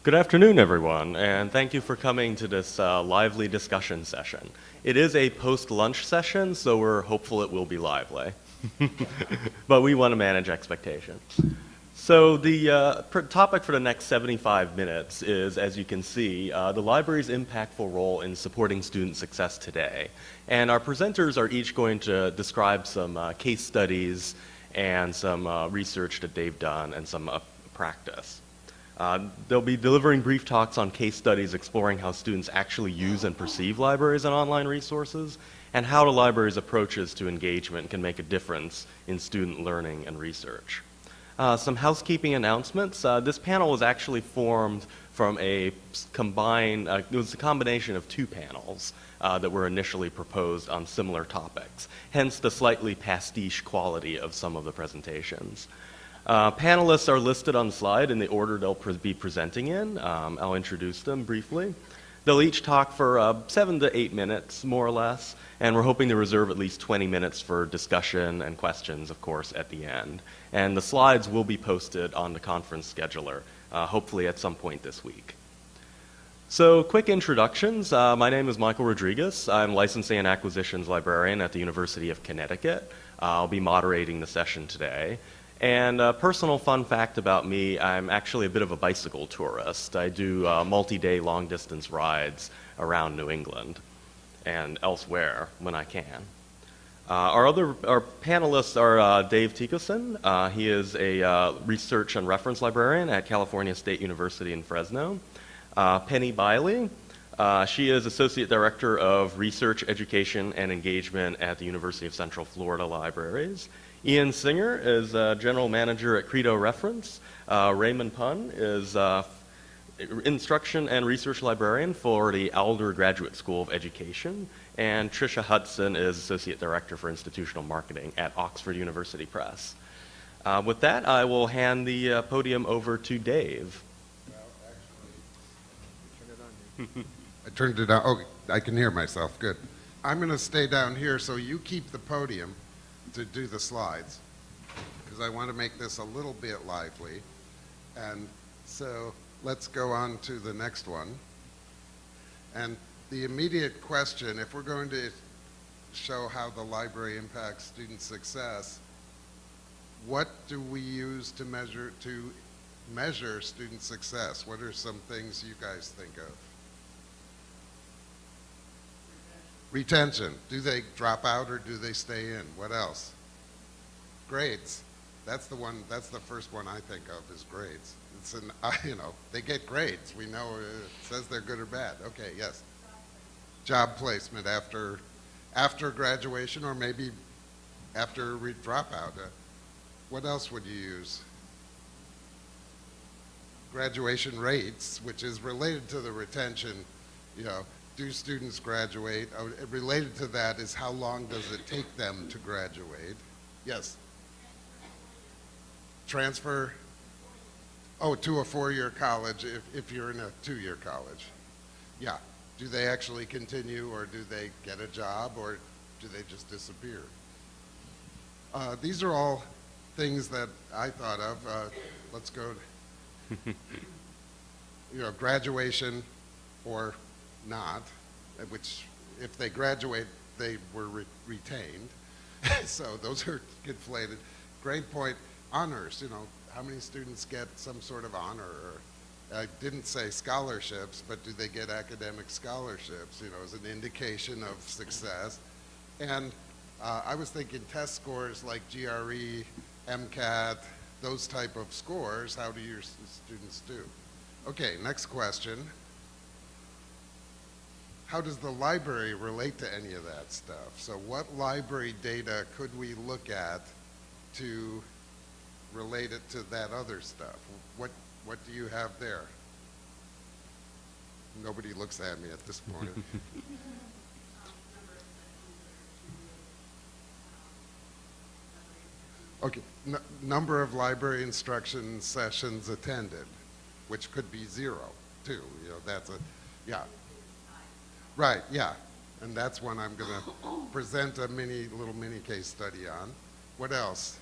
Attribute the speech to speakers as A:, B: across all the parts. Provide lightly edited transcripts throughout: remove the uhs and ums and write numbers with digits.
A: Good afternoon, everyone, and thank you for coming to this lively discussion session. It is a post-lunch session, so we're hopeful it will be lively. But we want to manage expectations. So the topic for the next 75 minutes is, as you can see, the library's impactful role in supporting student success today. And our presenters are each going to describe some case studies and some research that they've done and some practice. They'll be delivering brief talks on case studies exploring how students actually use and perceive libraries and online resources, and how the library's approaches to engagement can make a difference in student learning and research. Some housekeeping announcements. This panel was actually formed from it was a combination of two panels that were initially proposed on similar topics, hence the slightly pastiche quality of some of the presentations. Panelists are listed on the slide in the order they'll be presenting in. I'll introduce them briefly. They'll each talk for 7 to 8 minutes, more or less, and we're hoping to reserve at least 20 minutes for discussion and questions, of course, at the end. And the slides will be posted on the conference scheduler, hopefully at some point this week. So, quick introductions. My name is Michael Rodriguez. I'm Licensing and Acquisitions Librarian at the University of Connecticut. I'll be moderating the session today. And a personal fun fact about me, I'm actually a bit of a bicycle tourist. I do multi-day long-distance rides around New England and elsewhere when I can. Our panelists are Dave Tikoson. He is a research and reference librarian at California State University in Fresno. Penny Biley. She is Associate Director of Research, Education, and Engagement at the University of Central Florida Libraries. Ian Singer is General Manager at Credo Reference. Raymond Pun is Instruction and Research Librarian for the Alder Graduate School of Education. And Tricia Hudson is Associate Director for Institutional Marketing at Oxford University Press. With that, I will hand the podium over to Dave.
B: I turned it on. Oh, I can hear myself. Good. I'm going to stay down here, so you keep the podium to do the slides, because I want to make this a little bit lively. And so let's go on to the next one. And the immediate question, if we're going to show how the library impacts student success, what do we use to measure student success? What are some things you guys think of? Retention. Do they drop out or do they stay in? What else? Grades. That's the first one I think of is grades. It's they get grades. We know it says they're good or bad. Okay, yes. Job placement after graduation, or maybe after dropout. What else would you use? Graduation rates, which is related to the retention, do students graduate? Related to that is how long does it take them to graduate? Yes. Transfer? Oh, to a 4-year college if you're in a 2-year college. Yeah. Do they actually continue, or do they get a job, or do they just disappear? These are all things that I thought of. Let's go to, graduation or not, which if they graduate, they were retained. So those are conflated. Grade point, honors, how many students get some sort of honor? I didn't say scholarships, but do they get academic scholarships, as an indication of success? And I was thinking test scores like GRE, MCAT, those type of scores, how do your students do? Okay, next question. How does the library relate to any of that stuff? So what library data could we look at to relate it to that other stuff? What do you have there? Nobody looks at me at this point. Okay, number of library instruction sessions attended, which could be 0 too. That's yeah. Right, yeah. And that's one I'm going to present a little mini case study on. What else?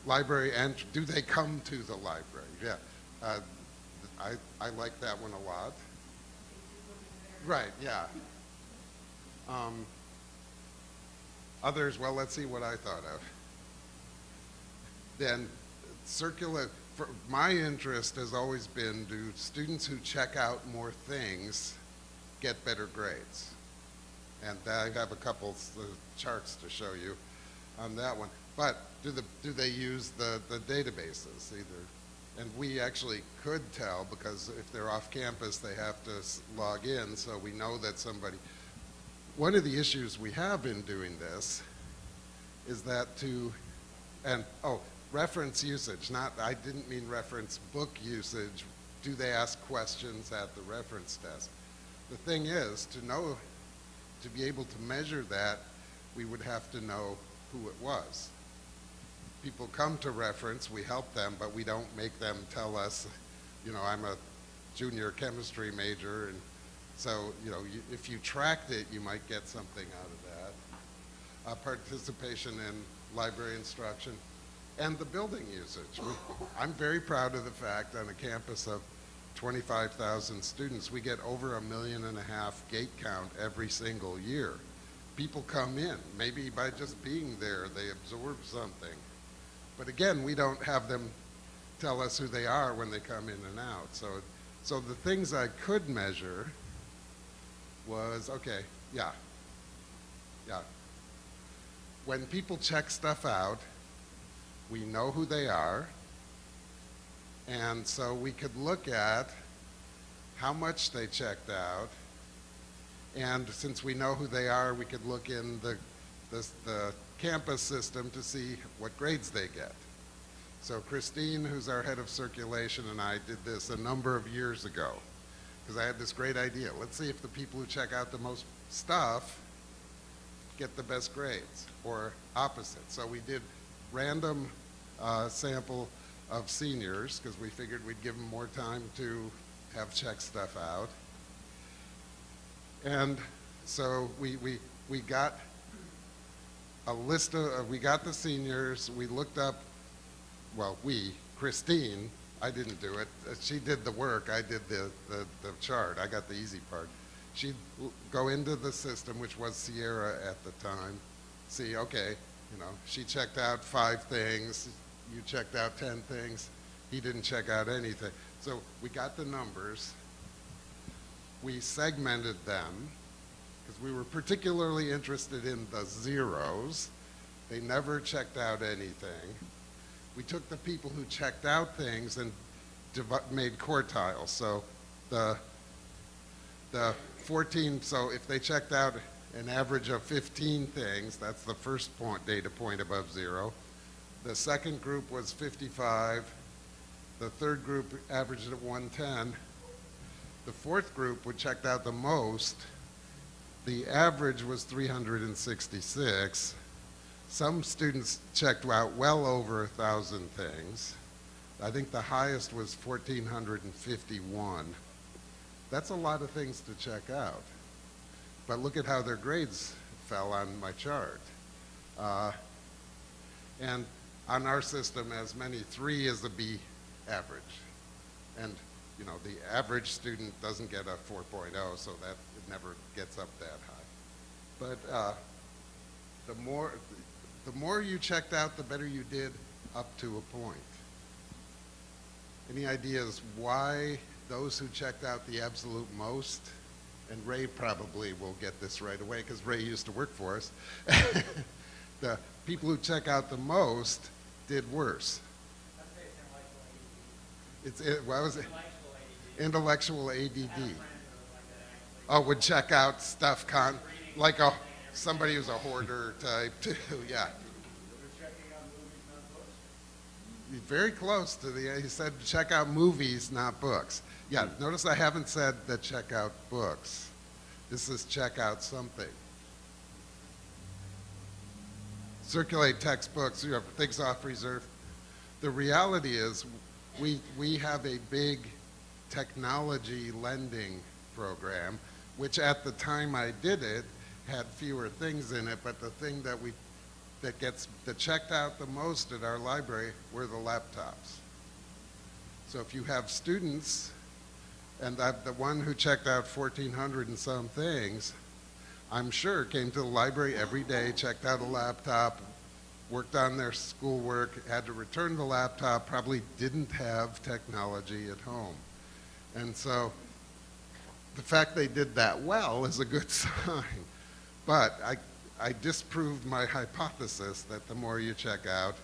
B: library, and do they come to the library? Yeah. I like that one a lot. Right, yeah. Others, well, let's see what I thought of. Then my interest has always been, do students who check out more things get better grades? And I have a couple charts to show you on that one. But do they use the databases either? And we actually could tell, because if they're off campus, they have to log in, so we know that somebody. One of the issues we have in doing this is that reference usage, I didn't mean reference book usage. Do they ask questions at the reference desk? The thing is, to be able to measure that, we would have to know who it was. People come to reference, we help them, but we don't make them tell us, I'm a junior chemistry major, and so, if you tracked it, you might get something out of that. Participation in library instruction, and the building usage. I'm very proud of the fact on a campus of 25,000 students, we get over 1.5 million gate count every single year. People come in, maybe by just being there, they absorb something. But again, we don't have them tell us who they are when they come in and out. So the things I could measure was, when people check stuff out, we know who they are, and so we could look at how much they checked out, and since we know who they are, we could look in the campus system to see what grades they get. So Christine, who's our head of circulation, and I did this a number of years ago, because I had this great idea. Let's see if the people who check out the most stuff get the best grades, or opposite. So we did random sample of seniors, because we figured we'd give them more time to have checked stuff out. And so we got a list of, we got the seniors, we looked up, Christine, I didn't do it, she did the work, I did the chart, I got the easy part. She'd go into the system, which was Sierra at the time, see, okay, she checked out 5 things, you checked out 10 things, he didn't check out anything. So we got the numbers, we segmented them, because we were particularly interested in the zeros. They never checked out anything. We took the people who checked out things and made quartiles. So the 14, so if they checked out an average of 15 things, that's the first data point above 0. The second group was 55. The third group averaged at 110. The fourth group, which checked out the most, the average was 366. Some students checked out well over 1,000 things. I think the highest was 1,451. That's a lot of things to check out. But look at how their grades fell on my chart. And on our system, as many 3 is a B average. And the average student doesn't get a 4.0, so that it never gets up that high. But the more you checked out, the better you did up to a point. Any ideas why those who checked out the absolute most, and Ray probably will get this right away because Ray used to work for us, the people who check out the most did worse? What was it? Intellectual ADD. Oh, would check out stuff like somebody who's a hoarder type too, yeah. Very close to he said check out movies, not books. Yeah, notice I haven't said that check out books. This is check out something. Circulate textbooks, things off reserve. The reality is we have a big technology lending program, which at the time I did it had fewer things in it, but the thing that we that checked out the most at our library were the laptops. So if you have students, and the one who checked out 1,400 and some things, I'm sure came to the library every day, checked out a laptop, worked on their schoolwork, had to return the laptop, probably didn't have technology at home. And so the fact they did that well is a good sign. But I disproved my hypothesis that the more you check out,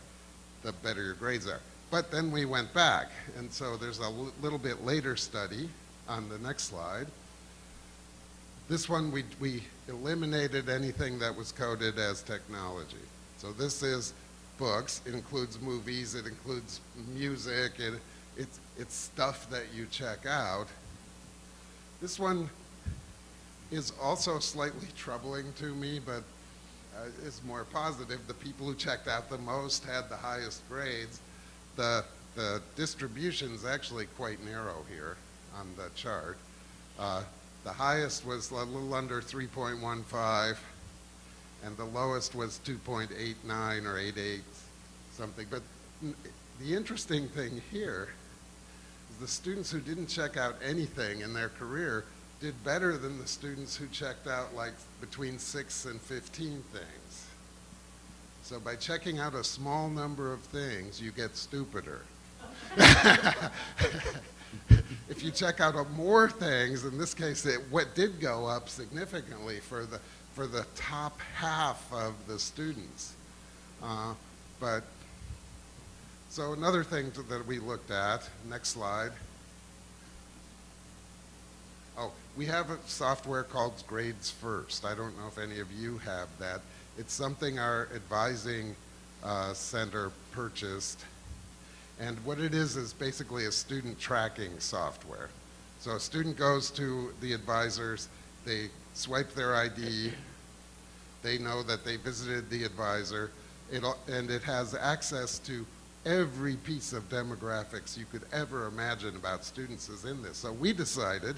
B: the better your grades are. But then we went back, and so there's a little bit later study on the next slide. This one, we eliminated anything that was coded as technology. So this is books, it includes movies, it includes music, it's stuff that you check out. This one is also slightly troubling to me, but is more positive. The people who checked out the most had the highest grades. The distribution is actually quite narrow here on the chart. The highest was a little under 3.15, and the lowest was 2.89 or 88 something. But the interesting thing here is the students who didn't check out anything in their career did better than the students who checked out like between 6 and 15 things. So by checking out a small number of things, you get stupider. If you check out more things, in this case, what did go up significantly for the top half of the students. So another thing that we looked at, next slide. Oh, we have a software called Grades First. I don't know if any of you have that. It's something our advising center purchased. And what it is basically a student tracking software. So a student goes to the advisors, they swipe their ID, they know that they visited the advisor, and it has access to every piece of demographics you could ever imagine about students is in this. So we decided,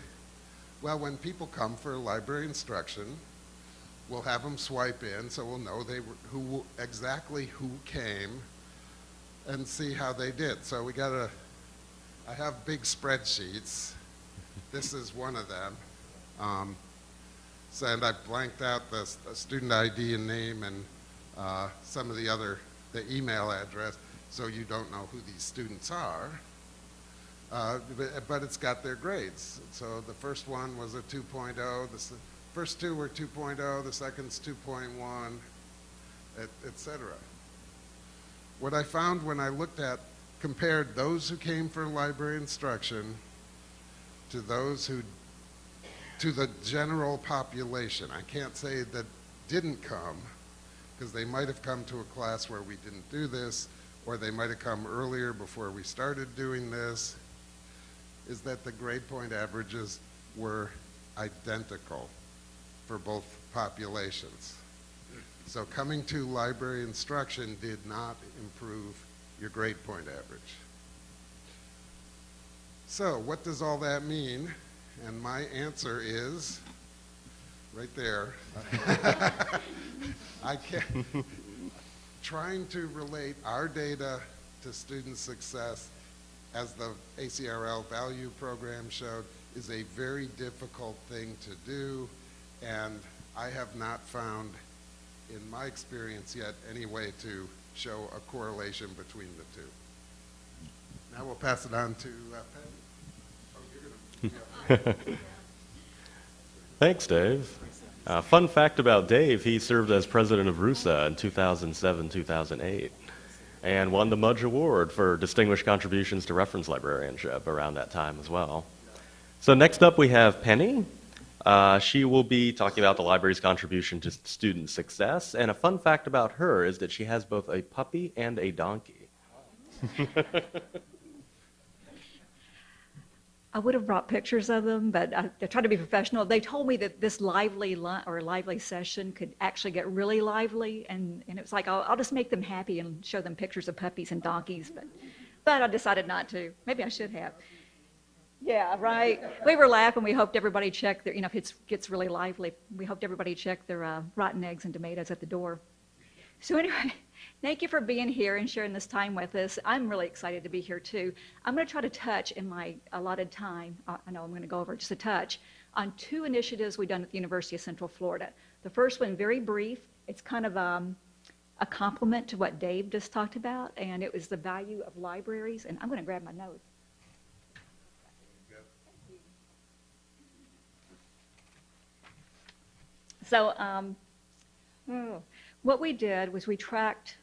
B: well, when people come for library instruction, we'll have them swipe in so we'll know exactly who came and see how they did. So I have big spreadsheets. This is one of them. And I blanked out the student ID and name and some of the email address, so you don't know who these students are. But it's got their grades. So the first one was a 2.0, the first two were 2.0, the second's 2.1, et cetera. What I found when I compared those who came for library instruction to the general population. I can't say that didn't come, because they might have come to a class where we didn't do this, or they might have come earlier before we started doing this, is that the grade point averages were identical for both populations. So coming to library instruction did not improve your grade point average. So what does all that mean? And my answer is right there. Trying to relate our data to student success, as the ACRL value program showed, is a very difficult thing to do, and I have not found, in my experience yet, any way to show a correlation between the two. Now we'll pass it on to Penny.
A: Thanks, Dave. Fun fact about Dave, he served as president of RUSA in 2007-2008 and won the Mudge Award for distinguished contributions to reference librarianship around that time as well. So next up we have Penny. She will be talking about the library's contribution to student success, and a fun fact about her is that she has both a puppy and a donkey.
C: I would have brought pictures of them, but I tried to be professional. They told me that this lively session could actually get really lively, and it was like, I'll just make them happy and show them pictures of puppies and donkeys, but I decided not to. Maybe I should have. Yeah, right. We were laughing. We hoped everybody checked if it gets really lively, we hoped everybody checked their rotten eggs and tomatoes at the door. So anyway, thank you for being here and sharing this time with us. I'm really excited to be here too. I'm going to try to touch in my allotted time, I know I'm going to go over just a touch, on two initiatives we've done at the University of Central Florida. The first one, very brief. It's kind of a complement to what Dave just talked about, and it was the value of libraries. And I'm going to grab my notes. So what we did was we tracked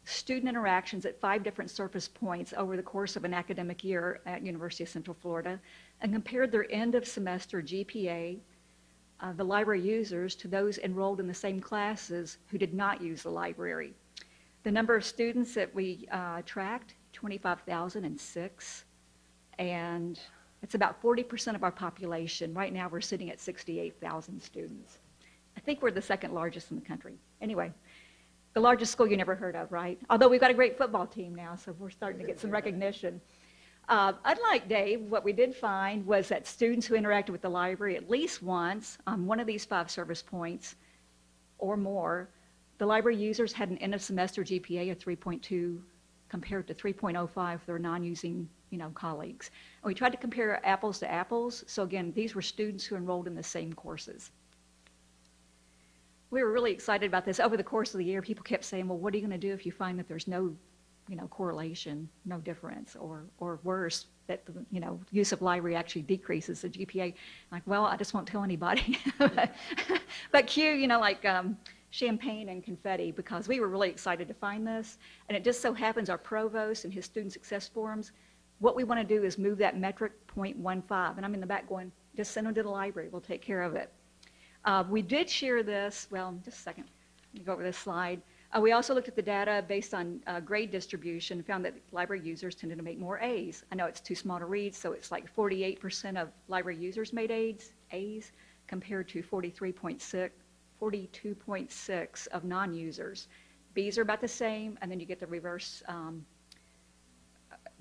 C: student interactions at 5 different surface points over the course of an academic year at University of Central Florida and compared their end of semester GPA, the library users, to those enrolled in the same classes who did not use the library. The number of students that we tracked, 25,006, and it's about 40% of our population. Right now we're sitting at 68,000 students. I think we're the second largest in the country. Anyway, the largest school you never heard of, right? Although we've got a great football team now, so we're starting to get some recognition. Unlike Dave, what we did find was that students who interacted with the library at least once on one of these 5 service points or more, the library users had an end of semester GPA of 3.2 compared to 3.05 for their non-using colleagues. And we tried to compare apples to apples. So again, these were students who enrolled in the same courses. We were really excited about this. Over the course of the year, people kept saying, well, what are you going to do if you find that there's no correlation, no difference, or worse, that the use of library actually decreases the GPA? Like, well, I just won't tell anybody. But cue, like champagne and confetti, because we were really excited to find this. And it just so happens our provost and his student success forums, what we want to do is move that metric 0.15. And I'm in the back going, just send them to the library. We'll take care of it. We did share this, well, just a second, let me go over this slide. We also looked at the data based on grade distribution, found that library users tended to make more A's. I know it's too small to read, so it's like 48% of library users made A's compared to 42.6 of non-users. B's are about the same, and then you get the reverse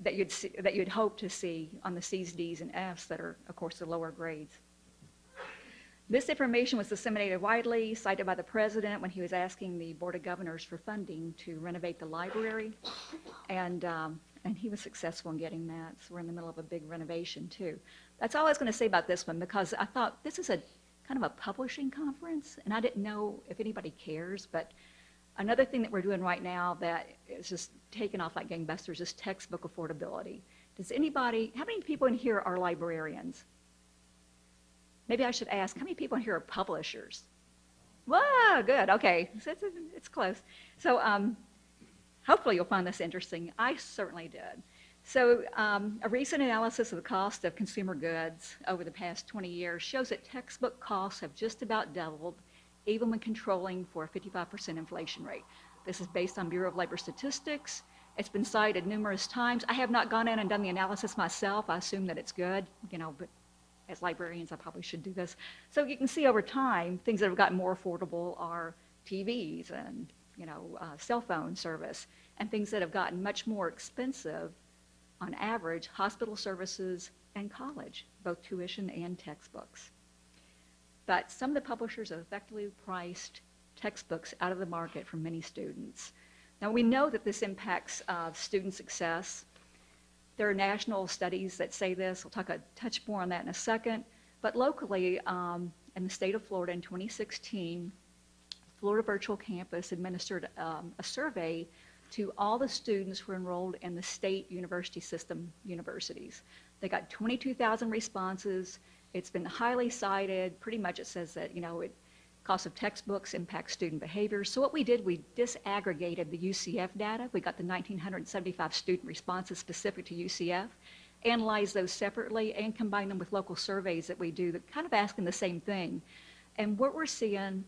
C: that you'd hope to see on the C's, D's, and F's that are, of course, the lower grades. This information was disseminated widely, cited by the president when he was asking the Board of Governors for funding to renovate the library, and he was successful in getting that. So we're in the middle of a big renovation too. That's all I was going to say about this one, because I thought this is a kind of a publishing conference, and I didn't know if anybody cares, but another thing that we're doing right now that is just taking off like gangbusters is textbook affordability. Does anybody, how many people in here are librarians? Maybe I should ask, how many people in here are publishers? Whoa, good, okay, so it's close. So hopefully you'll find this interesting. I certainly did. So a recent analysis of the cost of consumer goods over the past 20 years shows that textbook costs have just about doubled, even when controlling for a 55% inflation rate. This is based on Bureau of Labor Statistics. It's been cited numerous times. I have not gone in and done the analysis myself. I assume that it's good, but as librarians, I probably should do this. So you can see over time, things that have gotten more affordable are TVs and, cell phone service, and things that have gotten much more expensive, on average, hospital services and college, both tuition and textbooks. But some of the publishers have effectively priced textbooks out of the market for many students. Now, we know that this impacts student success. There are national studies that say this. We'll touch more on that in a second. But locally, in the state of Florida in 2016, Florida Virtual Campus administered a survey to all the students who were enrolled in the state university system universities. They got 22,000 responses. It's been highly cited. Pretty much it says that, cost of textbooks impacts student behavior. So what we did, we disaggregated the UCF data. We got the 1,975 student responses specific to UCF, analyzed those separately, and combined them with local surveys that we do that kind of asking the same thing. And what we're seeing,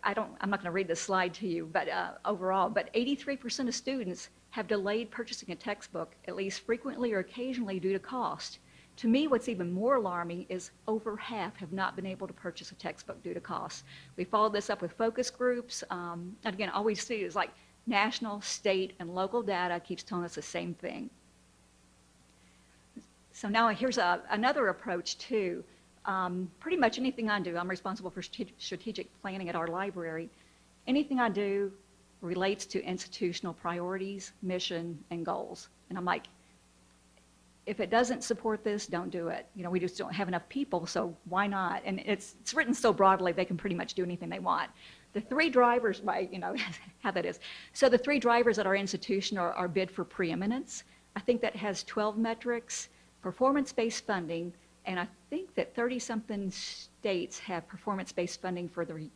C: I'm not going to read this slide to you, but overall, but 83% of students have delayed purchasing a textbook, at least frequently or occasionally due to cost. To me, what's even more alarming is over half have not been able to purchase a textbook due to cost. We followed this up with focus groups. And again, all we see is like national, state, and local data keeps telling us the same thing. So now here's another approach too. Pretty much anything I do, I'm responsible for strategic planning at our library. anything I do relates to institutional priorities, mission, and goals. And I'm like, if it doesn't support this, don't do it. You know, we just don't have enough people, so why not? And it's written so broadly, they can pretty much do anything they want. The three drivers, right, you know, how that is. So the three drivers at our institution are bid for preeminence. I think that has 12 metrics, performance-based funding, and I think that 30-something states have performance-based funding for the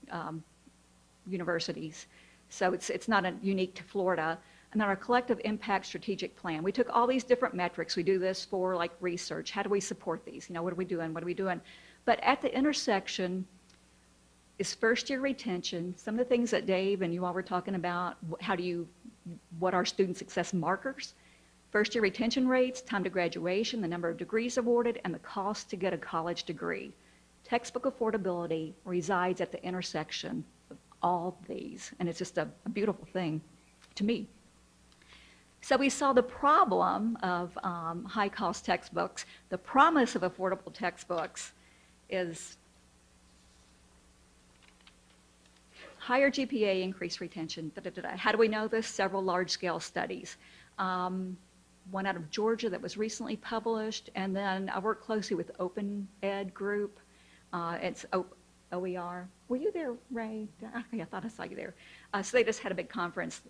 C: universities. So it's not unique to Florida. And then our collective impact strategic plan. We took all these different metrics. We do this for like research. How do we support these? You know, what are we doing? What are we doing? But at the intersection is first year retention. Some of the things that Dave and you all were talking about, what are student success markers? First year retention rates, time to graduation, the number of degrees awarded, and the cost to get a college degree. Textbook affordability resides at the intersection of all these. And it's just a beautiful thing to me. So we saw the problem of high-cost textbooks. The promise of affordable textbooks is higher GPA, increased retention. How do we know this? Several large-scale studies. One out of Georgia that was recently published, and then I work closely with Open Ed Group. It's OER. Were you there, Ray? Okay, I thought I saw you there. So they just had a big conference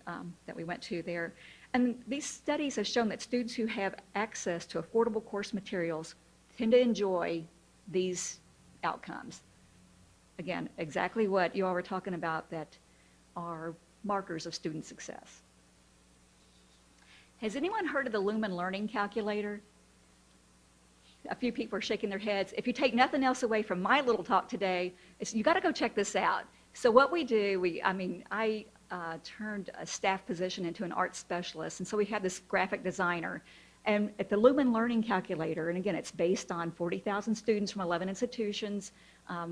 C: that we went to there. And these studies have shown that students who have access to affordable course materials tend to enjoy these outcomes. Again, exactly what you all were talking about that are markers of student success. Has anyone heard of the Lumen learning calculator? A few people are shaking their heads. If you take nothing else away from my little talk today, you got to go check this out. So what we do, I turned a staff position into an art specialist, and so we had this graphic designer. And at the Lumen Learning Calculator, and again, it's based on 40,000 students from 11 institutions.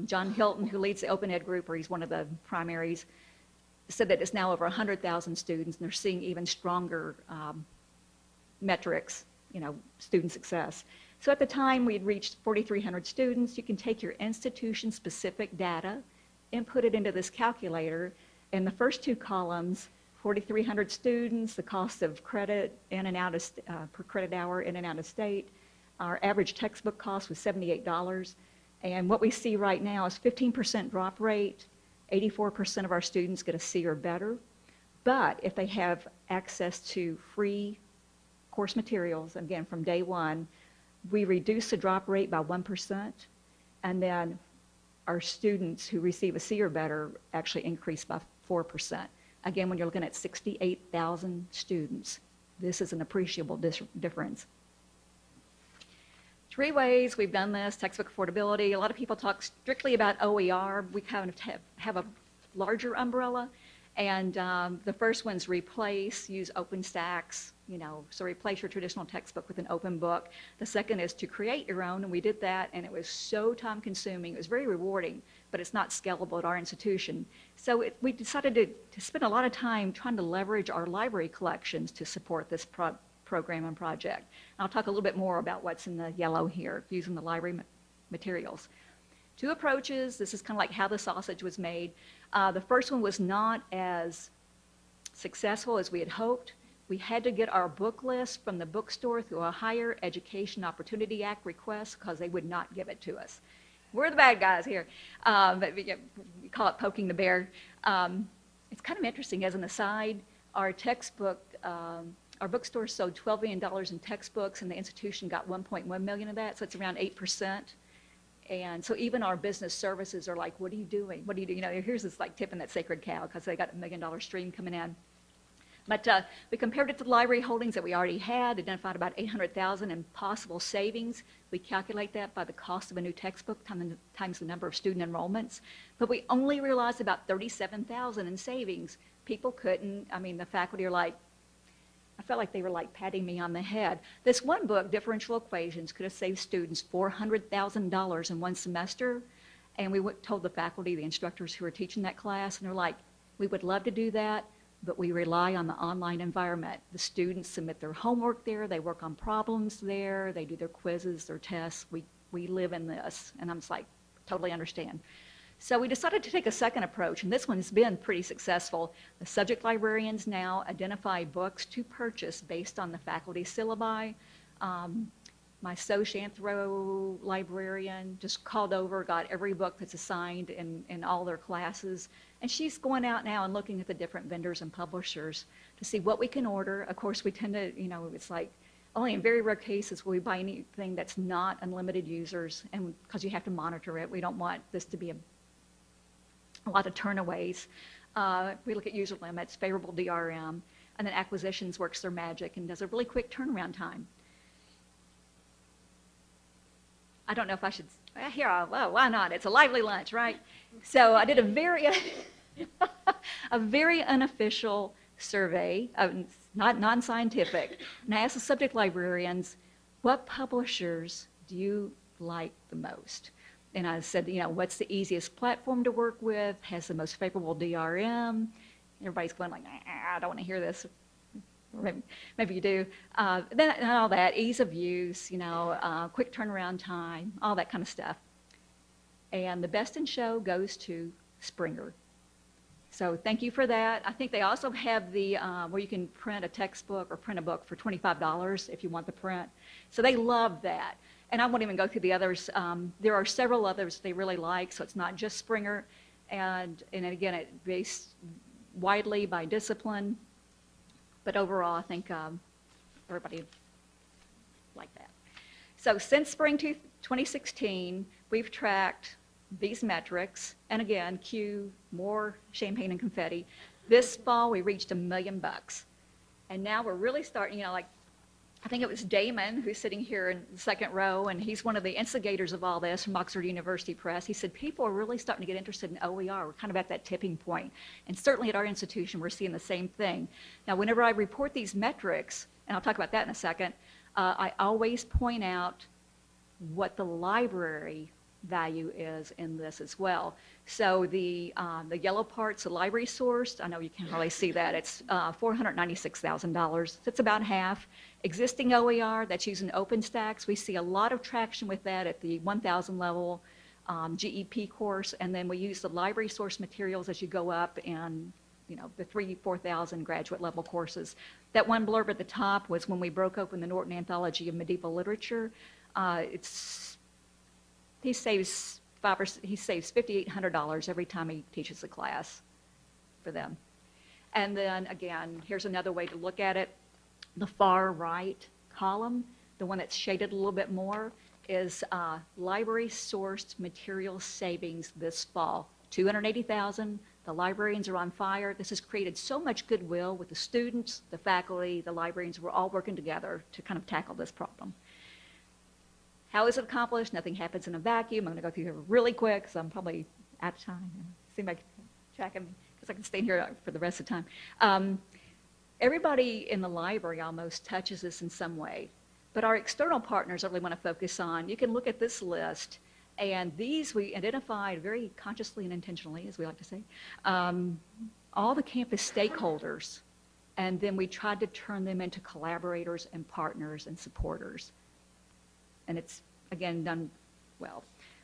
C: John Hilton, who leads the Open Ed group, or he's one of the primaries, said that it's now over 100,000 students, and they're seeing even stronger metrics, you know, student success. So at the time, we had reached 4,300 students. You can take your institution-specific data, input it into this calculator. In the first two columns, 4,300 students, the cost of credit in and out of per credit hour in and out of state. Our average textbook cost was $78. And what we see right now is 15% drop rate. 84% of our students get a C or better. But if they have access to free course materials, again, from day one, we reduce the drop rate by 1%. And then our students who receive a C or better actually increase by 4%. Again, when you're looking at 68,000 students, this is an appreciable difference. Three ways we've done this: textbook affordability. A lot of people talk strictly about OER. We kind of have a larger umbrella. And the first one's use OpenStax, you know, so replace your traditional textbook with an open book. The second is to create your own, and we did that, and it was so time consuming. It was very rewarding, but it's not scalable at our institution. So we decided to spend a lot of time trying to leverage our library collections to support this program and project. And I'll talk a little bit more about what's in the yellow here, using the library materials. Two approaches. This is kind of like how the sausage was made. The first one was not as successful as we had hoped. We had to get our book list from the bookstore through a Higher Education Opportunity Act request because they would not give it to us. We're the bad guys here. But we call it poking the bear. It's kind of interesting as an aside. Our bookstore sold $12 million in textbooks, and the institution got $1.1 million of that, so it's around 8%. And so even our business services are like, what are you doing? What do you do? You know, here's this like tipping that sacred cow because they got $1 million stream coming in. But we compared it to the library holdings that we already had, identified about $800,000 in possible savings. We calculate that by the cost of a new textbook times the number of student enrollments. But we only realized about $37,000 in savings. People couldn't, the faculty are like, I felt like they were like patting me on the head. This one book, Differential Equations, could have saved students $400,000 in one semester. And we told the faculty, the instructors who were teaching that class, and they're like, we would love to do that, but we rely on the online environment. The students submit their homework there, they work on problems there, they do their quizzes, their tests. We live in this. And I'm just like, totally understand. So we decided to take a second approach, and this one's been pretty successful. The subject librarians now identify books to purchase based on the faculty syllabi. My Soc-Anthro librarian just called over, got every book that's assigned in all their classes, and she's going out now and looking at the different vendors and publishers to see what we can order. Of course, we tend to, it's like only in very rare cases will we buy anything that's not unlimited users, and because you have to monitor it, we don't want this to be a lot of turnaways. We look at user limits, favorable DRM, and then acquisitions works their magic and does a really quick turnaround time. I don't know if I should, well, why not? It's a lively lunch, right? So I did a very, a very unofficial survey, not non-scientific, and I asked the subject librarians, what publishers do you like the most? And I said, what's the easiest platform to work with, has the most favorable DRM? Everybody's going like, I don't want to hear this. Or maybe you do. Then and all that, ease of use, quick turnaround time, all that kind of stuff. And the best in show goes to Springer. So thank you for that. I think they also have the, where you can print a textbook or print a book for $25 if you want the print. So they love that. And I won't even go through the others. There are several others they really like, so it's not just Springer. And again, it's based widely by discipline. But overall, I think everybody liked that. So since spring 2016, we've tracked these metrics. And again, cue more champagne and confetti. This fall, we reached $1 million. And now we're really starting, I think it was Damon, who's sitting here in the second row, and he's one of the instigators of all this from Oxford University Press. He said, people are really starting to get interested in OER. We're kind of at that tipping point. And certainly at our institution, we're seeing the same thing. Now, whenever I report these metrics, and I'll talk about that in a second, I always point out what the library value is in this as well. So the yellow part's the library sourced. I know you can't really see that. It's $496,000. That's about half. Existing OER, that's using OpenStax. We see a lot of traction with that at the 1,000 level GEP course, and then we use the library source materials as you go up in the 3,000, 4,000 graduate level courses. That one blurb at the top was when we broke open the Norton Anthology of Medieval Literature. He saves $5,800 every time he teaches a class for them. And then again, here's another way to look at it. The far right column, the one that's shaded a little bit more, is library sourced material savings this fall. $280,000. The librarians are on fire. This has created so much goodwill with the students, the faculty, the librarians. We're all working together to kind of tackle this problem. How is it accomplished? Nothing happens in a vacuum. I'm going to go through here really quick because I'm probably out of time. See if I can track them because I can stay here for the rest of the time. Everybody in the library almost touches this in some way, but our external partners I really want to focus on. You can look at this list, and these we identified very consciously and intentionally, as we like to say, all the campus stakeholders, and then we tried to turn them into collaborators and partners and supporters. And it's, again, done well.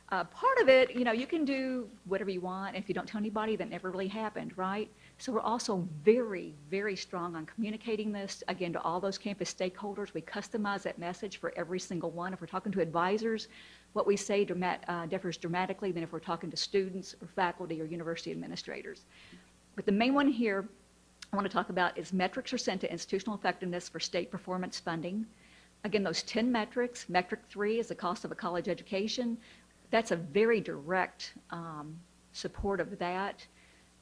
C: Part of it, you can do whatever you want. If you don't tell anybody, that never really happened, right? So we're also very, very strong on communicating this, again, to all those campus stakeholders. We customize that message for every single one. If we're talking to advisors, what we say differs dramatically than if we're talking to students or faculty or university administrators. But the main one here I want to talk about is metrics are sent to institutional effectiveness for state performance funding. Again, those 10 metrics, metric 3 is the cost of a college education. That's a very direct support of that.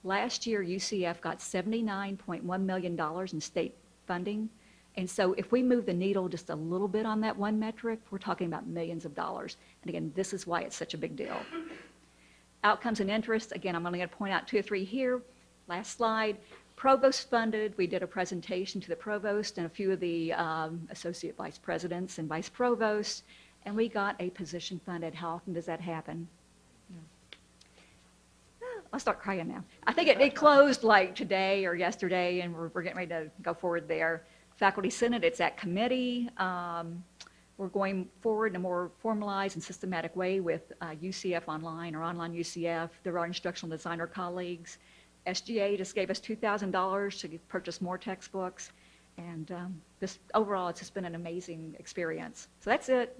C: Last year, UCF got $79.1 million in state funding. And so if we move the needle just a little bit on that one metric, we're talking about millions of dollars. And again, this is why it's such a big deal. Outcomes and interests, again, I'm only going to point out 2 or 3 here. Last slide. Provost funded, we did a presentation to the provost and a few of the associate vice presidents and vice provosts, and we got a position funded. How often does that happen? I'll start crying now. I think it closed like today or yesterday, and we're getting ready to go forward there. Faculty Senate, it's at committee. We're going forward in a more formalized and systematic way with UCF Online or Online UCF. They're our instructional designer colleagues. SGA just gave us $2,000 to purchase more textbooks. And this overall, it's just been an amazing experience. So that's it.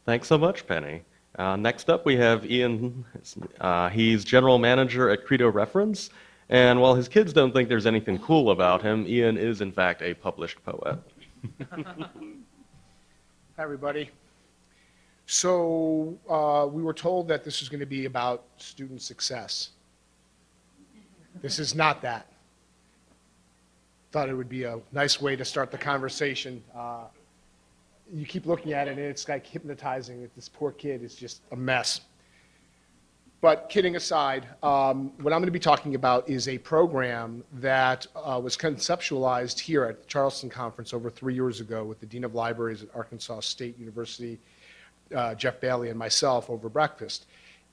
A: Thanks so much, Penny. Next up, we have Ian. He's general manager at Credo Reference. And while his kids don't think there's anything cool about him, Ian is, in fact, a published poet.
D: Hi, everybody. So we were told that this was going to be about student success. This is not that. Thought it would be a nice way to start the conversation. You keep looking at it, and it's like hypnotizing. This poor kid is just a mess. But kidding aside, what I'm going to be talking about is a program that was conceptualized here at the Charleston Conference over 3 years ago with the Dean of Libraries at Arkansas State University, Jeff Bailey, and myself over breakfast.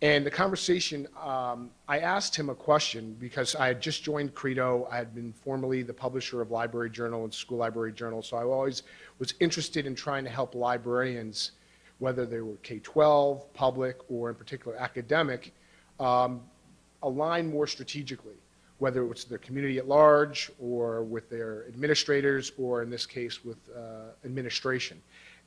D: And the conversation, I asked him a question because I had just joined Credo. I had been formerly the publisher of Library Journal and School Library Journal, so I always was interested in trying to help librarians, whether they were K-12, public, or in particular academic, align more strategically, whether it was their community at large or with their administrators or in this case with administration.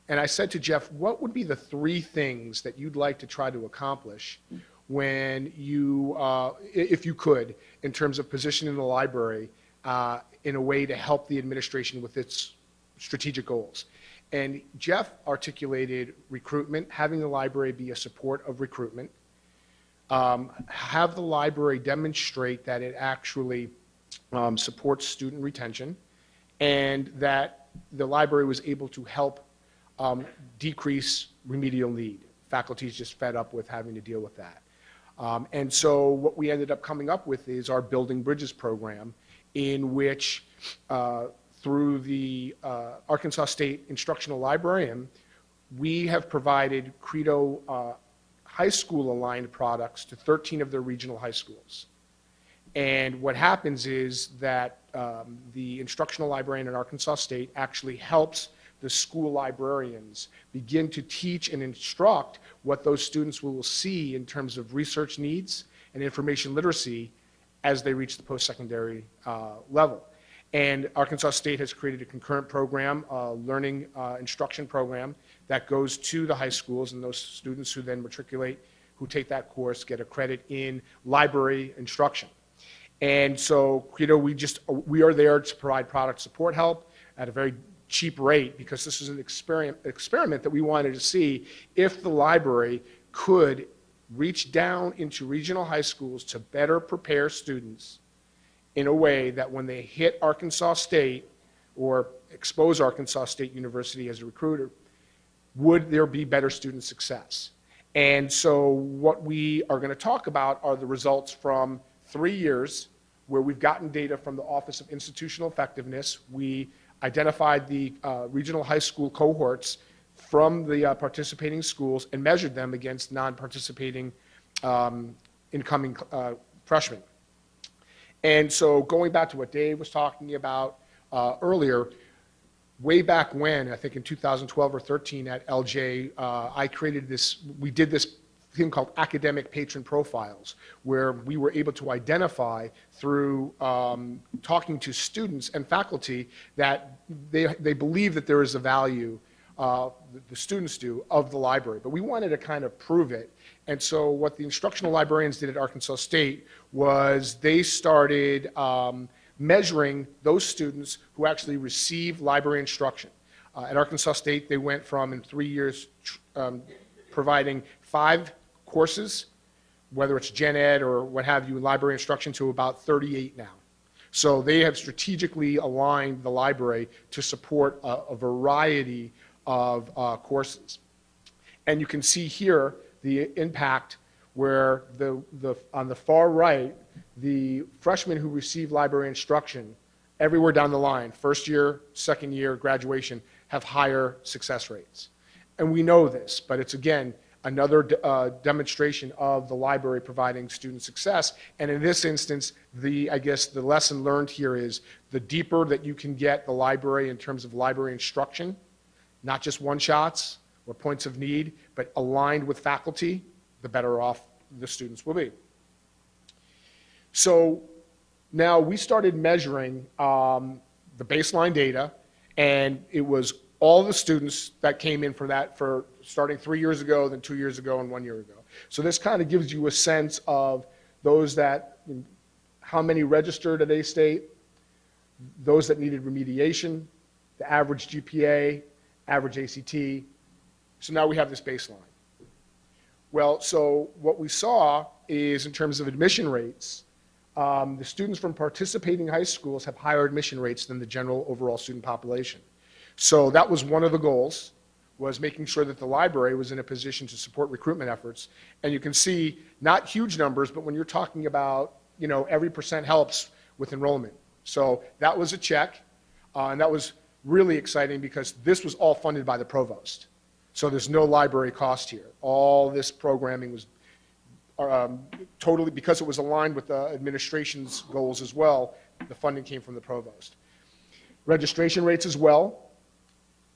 D: And I said to Jeff, what would be the 3 things that you'd like to try to accomplish when you, if you could, in terms of positioning the library in a way to help the administration with its strategic goals? And Jeff articulated recruitment, having the library be a support of recruitment, have the library demonstrate that it actually supports student retention, and that the library was able to help decrease remedial need. Faculty is just fed up with having to deal with that. And so what we ended up coming up with is our Building Bridges program, in which through the Arkansas State Instructional Librarian, we have provided Credo high school aligned products to 13 of their regional high schools. And what happens is that the instructional librarian at Arkansas State actually helps the school librarians begin to teach and instruct what those students will see in terms of research needs and information literacy as they reach the post-secondary level. And Arkansas State has created a concurrent program, a learning instruction program that goes to the high schools, and those students who then matriculate, who take that course, get a credit in library instruction. And so, Credo, we are there to provide product support help at a very cheap rate, because this is an experiment that we wanted to see if the library could reach down into regional high schools to better prepare students in a way that when they hit Arkansas State or expose Arkansas State University as a recruiter, would there be better student success? And so what we are going to talk about are the results from 3 years where we've gotten data from the Office of Institutional Effectiveness. We identified the regional high school cohorts from the participating schools and measured them against non-participating incoming freshmen. And so going back to what Dave was talking about earlier, way back when, I think in 2012 or 13 at LJ, I created this, we did this thing called academic patron profiles, where we were able to identify through talking to students and faculty that they believe that there is a value, the students do, of the library. But we wanted to kind of prove it. And so what the instructional librarians did at Arkansas State was they started measuring those students who actually receive library instruction. At Arkansas State, they went from, in 3 years, providing 5 courses, whether it's gen ed or what have you, in library instruction, to about 38 now. So they have strategically aligned the library to support a variety of courses. And you can see here the impact where on the far right, the freshmen who receive library instruction everywhere down the line, first year, second year, graduation, have higher success rates. And we know this, but it's, again, another demonstration of the library providing student success. And in this instance, I guess the lesson learned here is the deeper that you can get the library in terms of library instruction, not just one-shots or points of need, but aligned with faculty, the better off the students will be. So now we started measuring the baseline data, and it was all the students that came in for starting 3 years ago, then 2 years ago, and 1 year ago. So this kind of gives you a sense of those how many registered at A-State, those that needed remediation, the average GPA, average ACT. So now we have this baseline. Well, so what we saw is in terms of admission rates, the students from participating high schools have higher admission rates than the general overall student population. So that was one of the goals, was making sure that the library was in a position to support recruitment efforts. And you can see, not huge numbers, but when you're talking about, every percent helps with enrollment. So that was a check, and that was really exciting because this was all funded by the provost. So there's no library cost here. All this programming was totally, because it was aligned with the administration's goals as well, the funding came from the provost. Registration rates as well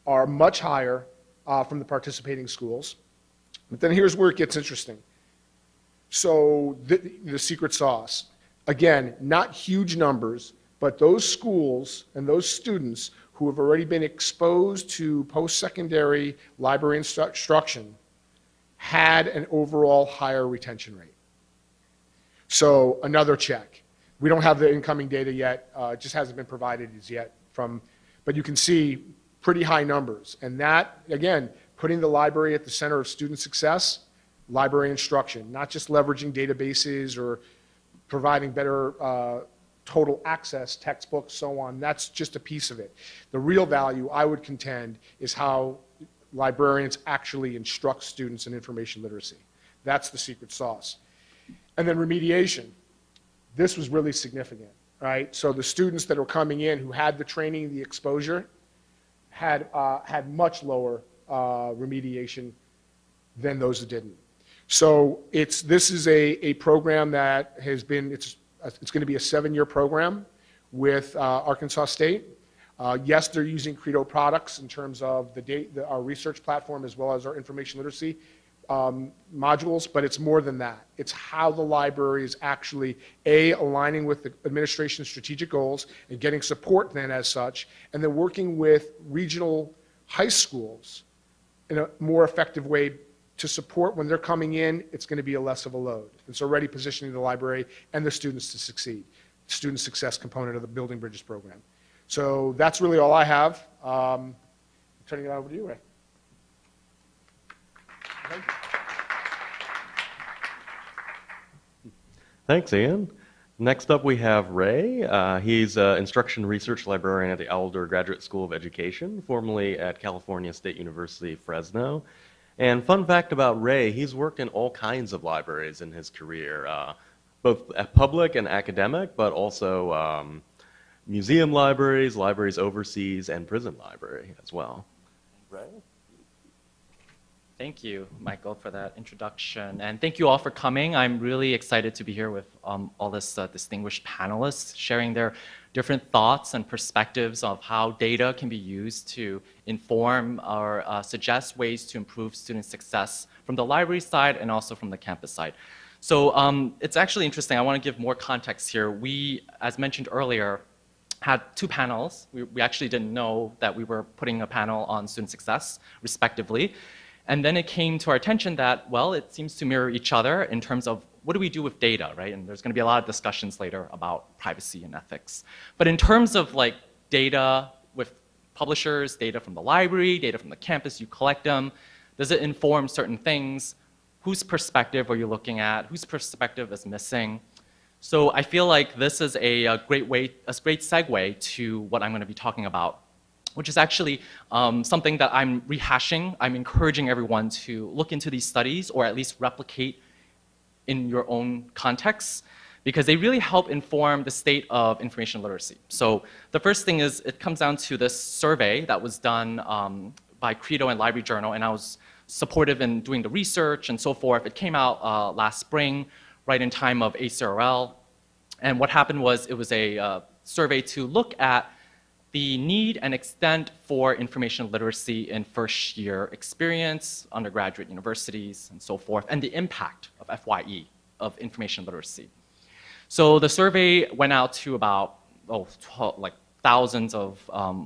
D: are much higher from the participating schools. But then here's where it gets interesting. So the secret sauce. Again, not huge numbers, but those schools and those students who have already been exposed to post-secondary library instruction had an overall higher retention rate. So another check. We don't have the incoming data yet. It just hasn't been provided as yet but you can see pretty high numbers. And that, again, putting the library at the center of student success, library instruction, not just leveraging databases or providing better total access, textbooks, so on. That's just a piece of it. The real value, I would contend, is how librarians actually instruct students in information literacy. That's the secret sauce. And then remediation. This was really significant, right? So the students that were coming in who had the training, the exposure, had much lower remediation than those that didn't. So this is a program that has been, it's going to be a 7-year program with Arkansas State. Yes, they're using Credo products in terms of our research platform as well as our information literacy modules, but it's more than that. It's how the library is actually, aligning with the administration's strategic goals and getting support then as such, and then working with regional high schools in a more effective way to support when they're coming in, it's going to be a less of a load. It's already positioning the library and the students to succeed, student success component of the Building Bridges program. So that's really all I have. Turning it over to you, Ray.
A: Thanks, Ian. Next up, we have Ray. He's an instruction research librarian at the Alder Graduate School of Education, formerly at California State University, Fresno. And fun fact about Ray, he's worked in all kinds of libraries in his career, both public and academic, but also museum libraries, libraries overseas, and prison library as well. Ray?
E: Thank you, Michael, for that introduction. And thank you all for coming. I'm really excited to be here with all this distinguished panelists sharing their different thoughts and perspectives of how data can be used to inform or suggest ways to improve student success from the library side and also from the campus side. So it's actually interesting. I want to give more context here. We, as mentioned earlier, had 2 panels. We actually didn't know that we were putting a panel on student success, respectively. And then it came to our attention that, well, it seems to mirror each other in terms of what do we do with data, right? And there's going to be a lot of discussions later about privacy and ethics. But in terms of like data with publishers, data from the library, data from the campus, you collect them. Does it inform certain things? Whose perspective are you looking at? Whose perspective is missing? So I feel like this is a great segue to what I'm going to be talking about, which is actually something that I'm rehashing. I'm encouraging everyone to look into these studies or at least replicate in your own contexts because they really help inform the state of information literacy. So the first thing is it comes down to this survey that was done by Credo and Library Journal, and I was supportive in doing the research and so forth. It came out last spring, right in time of ACRL. And what happened was it was a survey to look at the need and extent for information literacy in first-year experience, undergraduate universities, and so forth, and the impact of FYE, of information literacy. So the survey went out to about like thousands of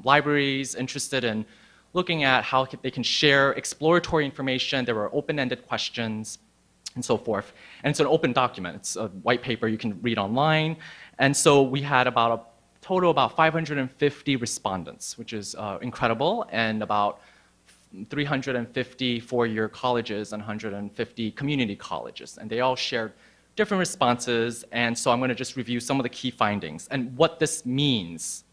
E: libraries interested in looking at how they can share exploratory information. There were open-ended questions and so forth. And it's an open document. It's a white paper you can read online. And so we had about a total about 550 respondents, which is incredible, and about 350 four-year colleges and 150 community colleges. And they all shared different responses. And so I'm going to just review some of the key findings and what this means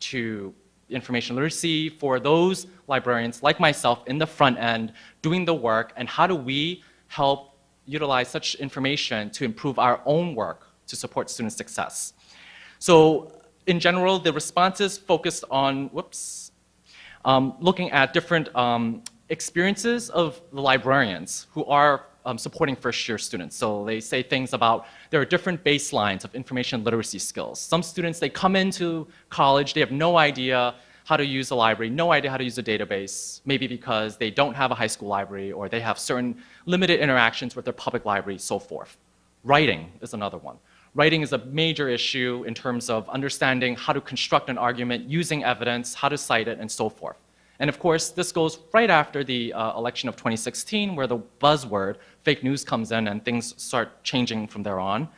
E: to information literacy for those librarians like myself in the front end doing the work, and how do we help utilize such information to improve our own work to support student success. So in general, the responses focused on, looking at different experiences of the librarians who are supporting first-year students. So they say things about there are different baselines of information literacy skills. Some students, they come into college, they have no idea how to use a library, no idea how to use a database, maybe because they don't have a high school library or they have certain limited interactions with their public library, so forth. Writing is another one. Writing is a major issue in terms of understanding how to construct an argument, using evidence, how to cite it, and so forth. And of course, this goes right after the election of 2016, where the buzzword, fake news, comes in and things start changing from there on.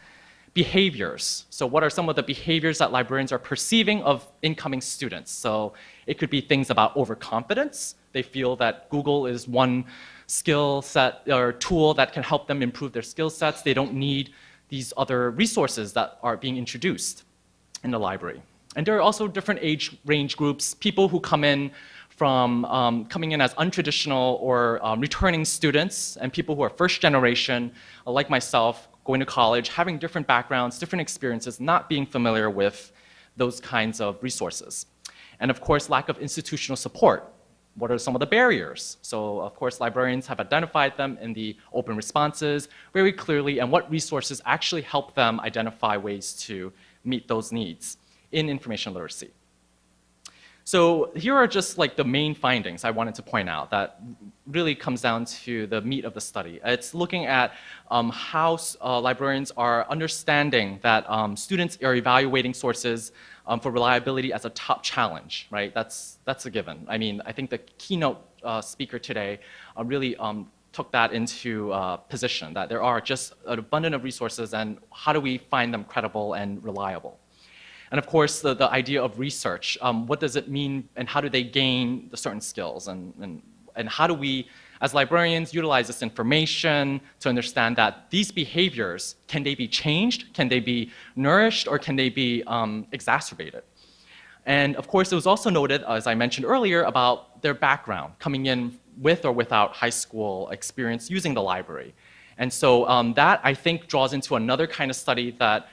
E: Behaviors. So what are some of the behaviors that librarians are perceiving of incoming students? So it could be things about overconfidence. They feel that Google is one skill set or tool that can help them improve their skill sets. They don't need these other resources that are being introduced in the library. And there are also different age range groups, people who come in from coming in as untraditional or returning students, and people who are first generation, like myself, going to college, having different backgrounds, different experiences, not being familiar with those kinds of resources. And of course, lack of institutional support. What are some of the barriers? So of course, librarians have identified them in the open responses very clearly, and what resources actually help them identify ways to meet those needs in information literacy. So here are just like the main findings I wanted to point out that really comes down to the meat of the study. It's looking at how librarians are understanding that students are evaluating sources for reliability as a top challenge, right? That's a given. I mean, I think the keynote speaker today really took that into position, that there are just an abundance of resources, and how do we find them credible and reliable? And of course, the idea of research, what does it mean and how do they gain the certain skills? And how do we, as librarians, utilize this information to understand that these behaviors, can they be changed? Can they be nourished? Or can they be exacerbated? And of course, it was also noted, as I mentioned earlier, about their background, coming in with or without high school experience using the library. And so that, I think, draws into another kind of study that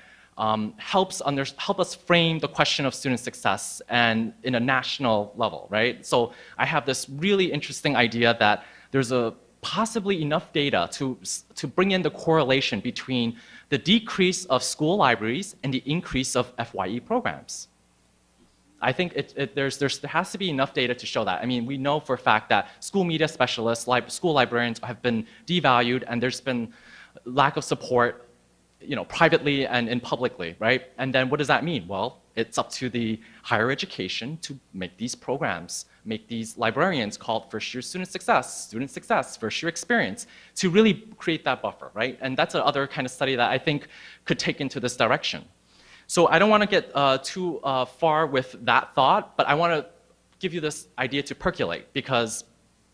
E: help us frame the question of student success and in a national level, right? So I have this really interesting idea that there's possibly enough data to bring in the correlation between the decrease of school libraries and the increase of FYE programs. I think there has to be enough data to show that. I mean, we know for a fact that school media specialists, school librarians have been devalued, and there's been lack of support, privately and publicly, right? And then what does that mean? Well, it's up to the higher education to make these programs, make these librarians called first-year student success, first-year experience, to really create that buffer, right? And that's another kind of study that I think could take into this direction. So I don't want to get too far with that thought, but I want to give you this idea to percolate, because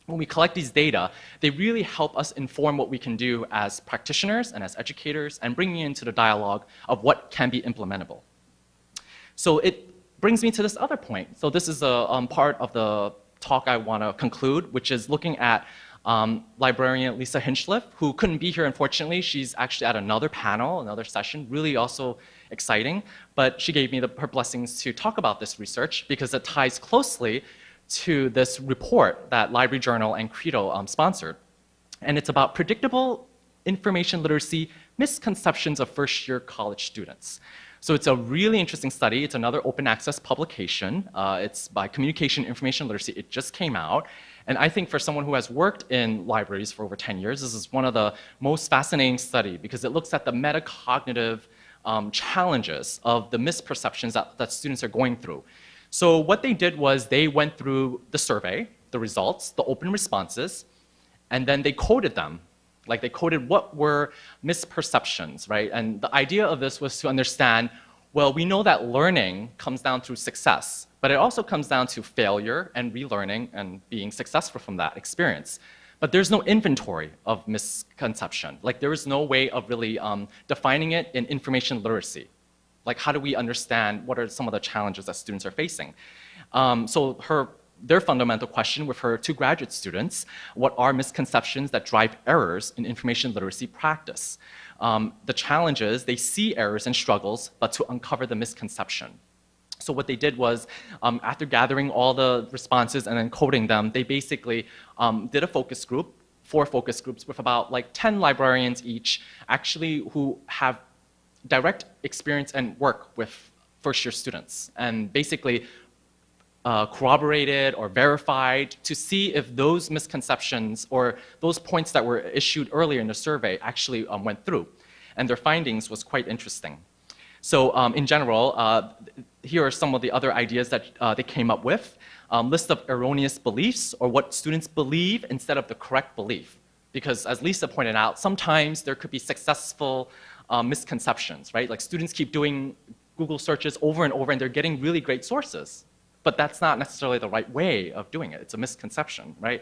E: when we collect these data, they really help us inform what we can do as practitioners and as educators, and bring you into the dialogue of what can be implementable. So it brings me to this other point. So this is a part of the talk I want to conclude, which is looking at librarian Lisa Hinchliffe, who couldn't be here, unfortunately. She's actually at another panel, another session, really also exciting. But she gave me her blessings to talk about this research, because it ties closely to this report that Library Journal and Credo sponsored. And it's about predictable information literacy misconceptions of first-year college students. So it's a really interesting study. It's another open access publication. It's by Communication Information Literacy. It just came out. And I think for someone who has worked in libraries for over 10 years, this is one of the most fascinating studies because it looks at the metacognitive challenges of the misperceptions that students are going through. So what they did was they went through the survey, the results, the open responses, and then they coded them. Like they coded what were misperceptions, right? And the idea of this was to understand, well, we know that learning comes down through success, but it also comes down to failure and relearning and being successful from that experience. But there's no inventory of misconception. Like there is no way of really defining it in information literacy. Like how do we understand what are some of the challenges that students are facing? Their fundamental question with her two graduate students, what are misconceptions that drive errors in information literacy practice? The challenge is they see errors and struggles, but to uncover the misconception. So what they did was, after gathering all the responses and then coding them, they basically did a focus group, 4 focus groups with about like 10 librarians each, actually who have direct experience and work with first-year students. And basically, corroborated or verified to see if those misconceptions or those points that were issued earlier in the survey actually went through. And their findings was quite interesting. So in general, here are some of the other ideas that they came up with. List of erroneous beliefs or what students believe instead of the correct belief. Because as Lisa pointed out, sometimes there could be successful misconceptions, right? Like students keep doing Google searches over and over and they're getting really great sources. But that's not necessarily the right way of doing it. It's a misconception, right?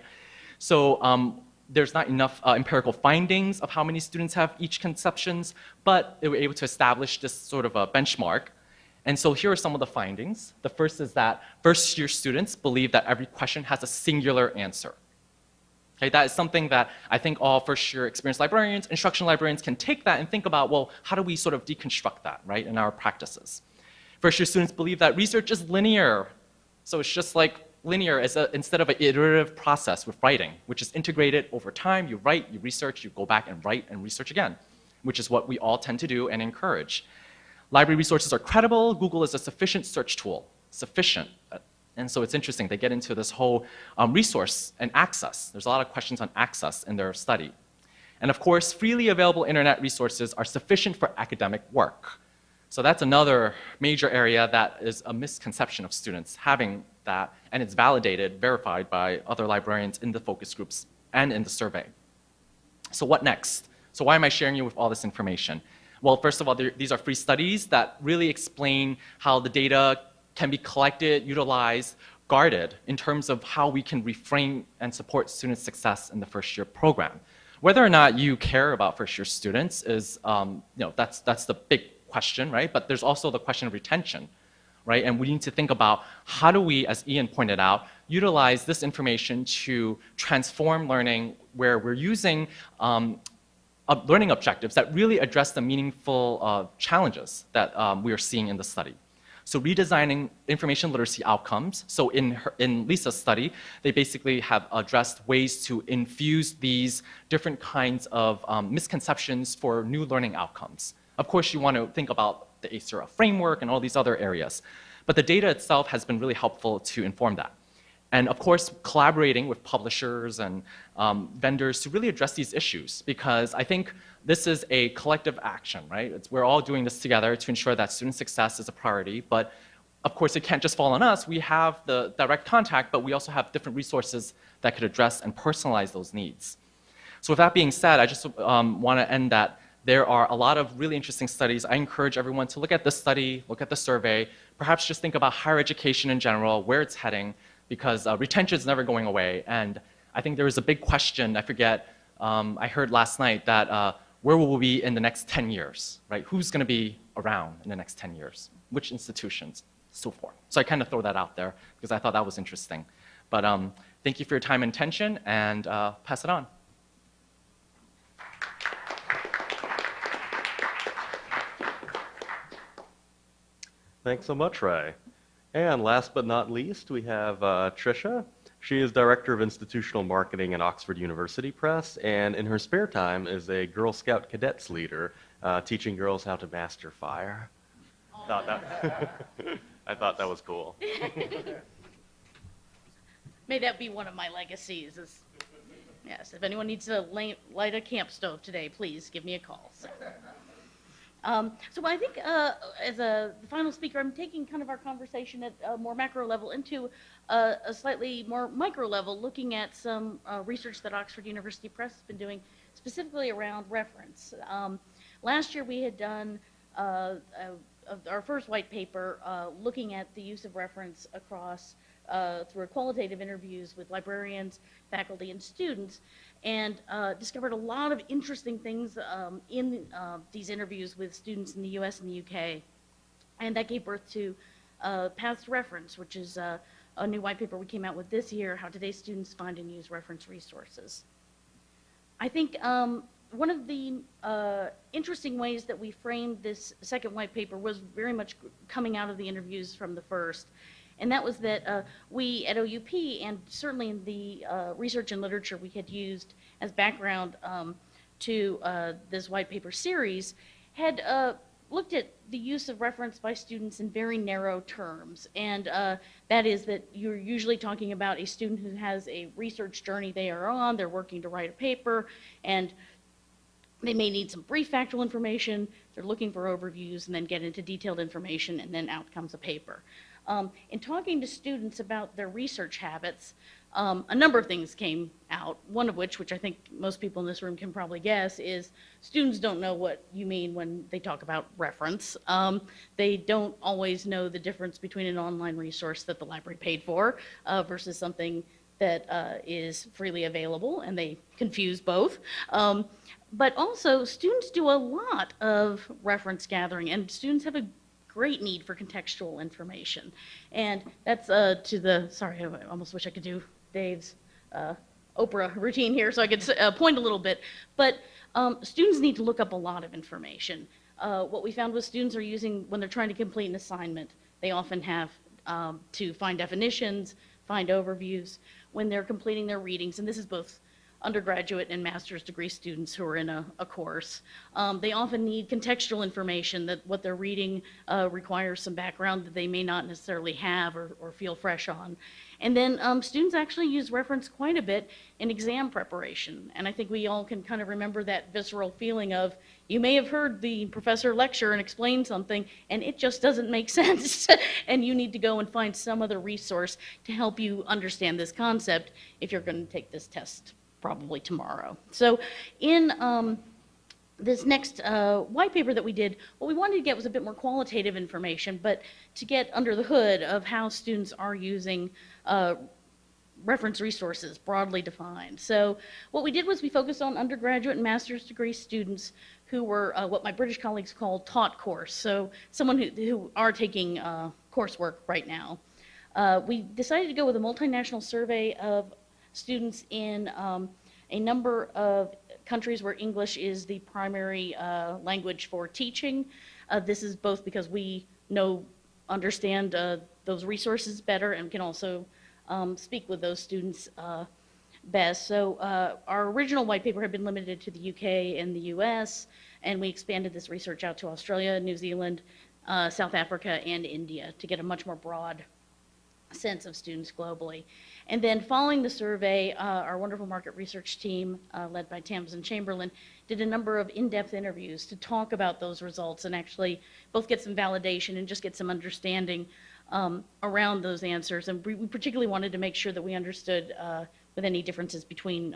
E: So there's not enough empirical findings of how many students have each conceptions, but they were able to establish this sort of a benchmark. And so here are some of the findings. The first is that first-year students believe that every question has a singular answer. Okay, that is something that I think all first-year experienced librarians, instructional librarians can take that and think about, well, how do we sort of deconstruct that, right, in our practices? First-year students believe that research is linear. So it's just like linear instead of an iterative process with writing, which is integrated over time. You write, you research, you go back and write and research again, which is what we all tend to do and encourage. Library resources are credible. Google is a sufficient search tool, sufficient. And so it's interesting, they get into this whole resource and access. There's a lot of questions on access in their study. And of course, freely available internet resources are sufficient for academic work. So that's another major area that is a misconception of students having that, and it's validated, verified by other librarians in the focus groups and in the survey. So what next? So why am I sharing you with all this information? Well, first of all, these are free studies that really explain how the data can be collected, utilized, guarded in terms of how we can reframe and support student success in the first-year program. Whether or not you care about first-year students is, that's the big question, right? But there's also the question of retention, right? And we need to think about how do we, as Ian pointed out, utilize this information to transform learning where we're using learning objectives that really address the meaningful challenges that we are seeing in the study. So redesigning information literacy outcomes. So in Lisa's study, they basically have addressed ways to infuse these different kinds of misconceptions for new learning outcomes. Of course, you want to think about the ACERA framework and all these other areas. But the data itself has been really helpful to inform that. And of course, collaborating with publishers and vendors to really address these issues, because I think this is a collective action, right? We're all doing this together to ensure that student success is a priority. But of course, it can't just fall on us. We have the direct contact, but we also have different resources that could address and personalize those needs. So with that being said, I just want to end that. There are a lot of really interesting studies. I encourage everyone to look at this study, look at the survey, perhaps just think about higher education in general, where it's heading, because retention is never going away. And I think there is a big question, I forget, I heard last night that where will we be in the next 10 years, right? Who's gonna be around in the next 10 years? Which institutions, so forth. So I kind of throw that out there because I thought that was interesting. But thank you for your time and attention, and pass it on.
A: Thanks so much, Ray. And last but not least, we have Tricia. She is Director of Institutional Marketing at Oxford University Press, and in her spare time is a Girl Scout Cadets leader, teaching girls how to master fire. Thought that I thought that was cool.
F: May that be one of my legacies. Yes, if anyone needs to light a camp stove today, please give me a call. So I think as the final speaker, I'm taking kind of our conversation at a more macro level into a slightly more micro level, looking at some research that Oxford University Press has been doing specifically around reference. Last year we had done our first white paper looking at the use of reference across through qualitative interviews with librarians, faculty, and students, and discovered a lot of interesting things in these interviews with students in the US and the UK. And that gave birth to Paths to Reference, which is a new white paper we came out with this year, How Today's Students Find and Use Reference Resources. I think one of the interesting ways that we framed this second white paper was very much coming out of the interviews from the first. And that was that we at OUP, and certainly in the research and literature we had used as background to this white paper series, had looked at the use of reference by students in very narrow terms. And that is that you're usually talking about a student who has a research journey they are on, they're working to write a paper, and they may need some brief factual information, they're looking for overviews, and then get into detailed information, and then out comes a paper. In talking to students about their research habits, a number of things came out, one of which I think most people in this room can probably guess, is students don't know what you mean when they talk about reference. They don't always know the difference between an online resource that the library paid for versus something that is freely available, and they confuse both. But also, students do a lot of reference gathering, and students have a great need for contextual information. And that's sorry, I almost wish I could do Dave's Oprah routine here so I could point a little bit. But students need to look up a lot of information. What we found was students are using, when they're trying to complete an assignment, they often have to find definitions, find overviews when they're completing their readings, and this is both undergraduate and master's degree students who are in a course. They often need contextual information, that what they're reading requires some background that they may not necessarily have or feel fresh on. And then students actually use reference quite a bit in exam preparation. And I think we all can kind of remember that visceral feeling of, you may have heard the professor lecture and explain something, and it just doesn't make sense. And you need to go and find some other resource to help you understand this concept if you're going to take this test probably tomorrow. So in this next white paper that we did, what we wanted to get was a bit more qualitative information, but to get under the hood of how students are using reference resources, broadly defined. So what we did was we focused on undergraduate and master's degree students who were what my British colleagues call taught course, so someone who are taking coursework right now. We decided to go with a multinational survey of students in a number of countries where English is the primary language for teaching. This is both because we understand those resources better and can also speak with those students best. So our original white paper had been limited to the UK and the US, and we expanded this research out to Australia, New Zealand, South Africa, and India to get a much more broad sense of students globally. And then following the survey, our wonderful market research team, led by Tamsin Chamberlain, did a number of in-depth interviews to talk about those results and actually both get some validation and just get some understanding around those answers. And we particularly wanted to make sure that we understood with any differences between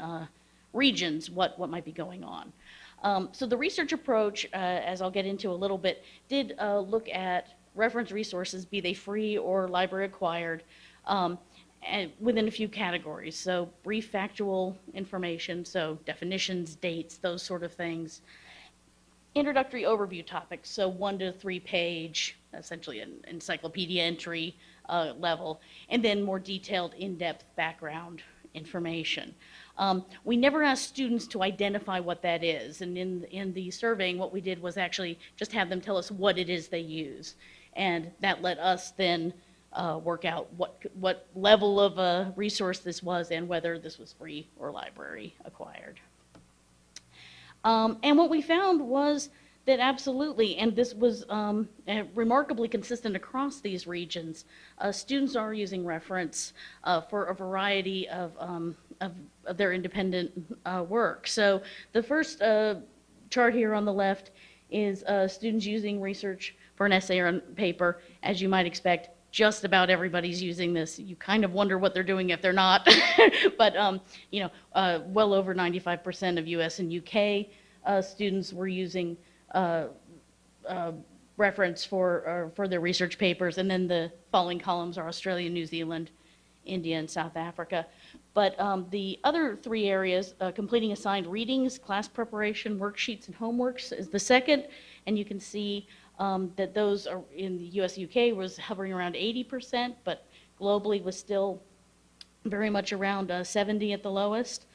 F: regions what might be going on. So the research approach, as I'll get into a little bit, did look at reference resources, be they free or library acquired, and within a few categories. So brief factual information, so definitions, dates, those sort of things. Introductory overview topics, so 1 to 3 page, essentially an encyclopedia entry level, and then more detailed in-depth background information. We never asked students to identify what that is, and in the surveying what we did was actually just have them tell us what it is they use. And that let us then work out what level of a resource this was and whether this was free or library acquired. And what we found was that absolutely, and this was remarkably consistent across these regions, students are using reference for a variety of their independent work. So the first chart here on the left is students using research for an essay or a paper. As you might expect, just about everybody's using this. You kind of wonder what they're doing if they're not. But well over 95% of US and UK students were using reference for their research papers, and then the following columns are Australia, New Zealand, India, and South Africa. But the other three areas, completing assigned readings, class preparation, worksheets, and homeworks is the second, and you can see that those are in the US, UK was hovering around 80%, but globally was still very much around 70 at the lowest.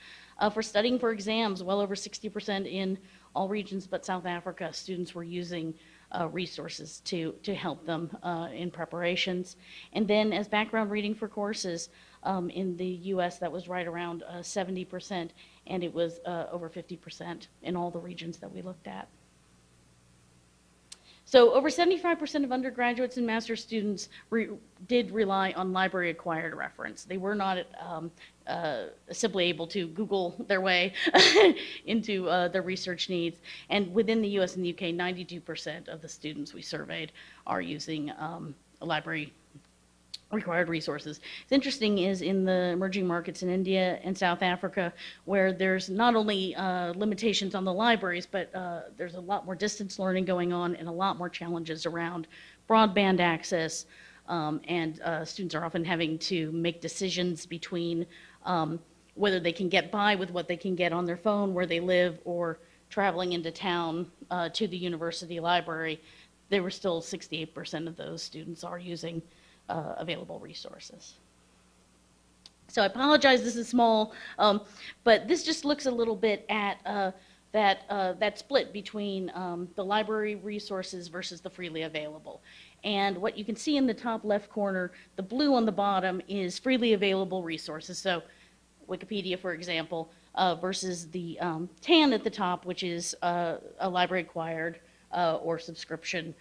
F: For studying for exams, well over 60% in all regions but South Africa, students were using resources to help them in preparations. And then as background reading for courses, in the US that was right around 70%, and it was over 50% in all the regions that we looked at. So over 75% of undergraduates and master's students did rely on library acquired reference. They were not simply able to Google their way into their research needs. And within the US and the UK, 92% of the students we surveyed are using library required resources. It's interesting is in the emerging markets in India and South Africa, where there's not only limitations on the libraries, but there's a lot more distance learning going on and a lot more challenges around broadband access, and students are often having to make decisions between whether they can get by with what they can get on their phone where they live or traveling into town to the university library. There were still 68% of those students are using available resources. So I apologize, this is small, but this just looks a little bit at that split between the library resources versus the freely available. And what you can see in the top left corner, the blue on the bottom is freely available resources. So Wikipedia, for example, versus the tan at the top, which is a library acquired or subscription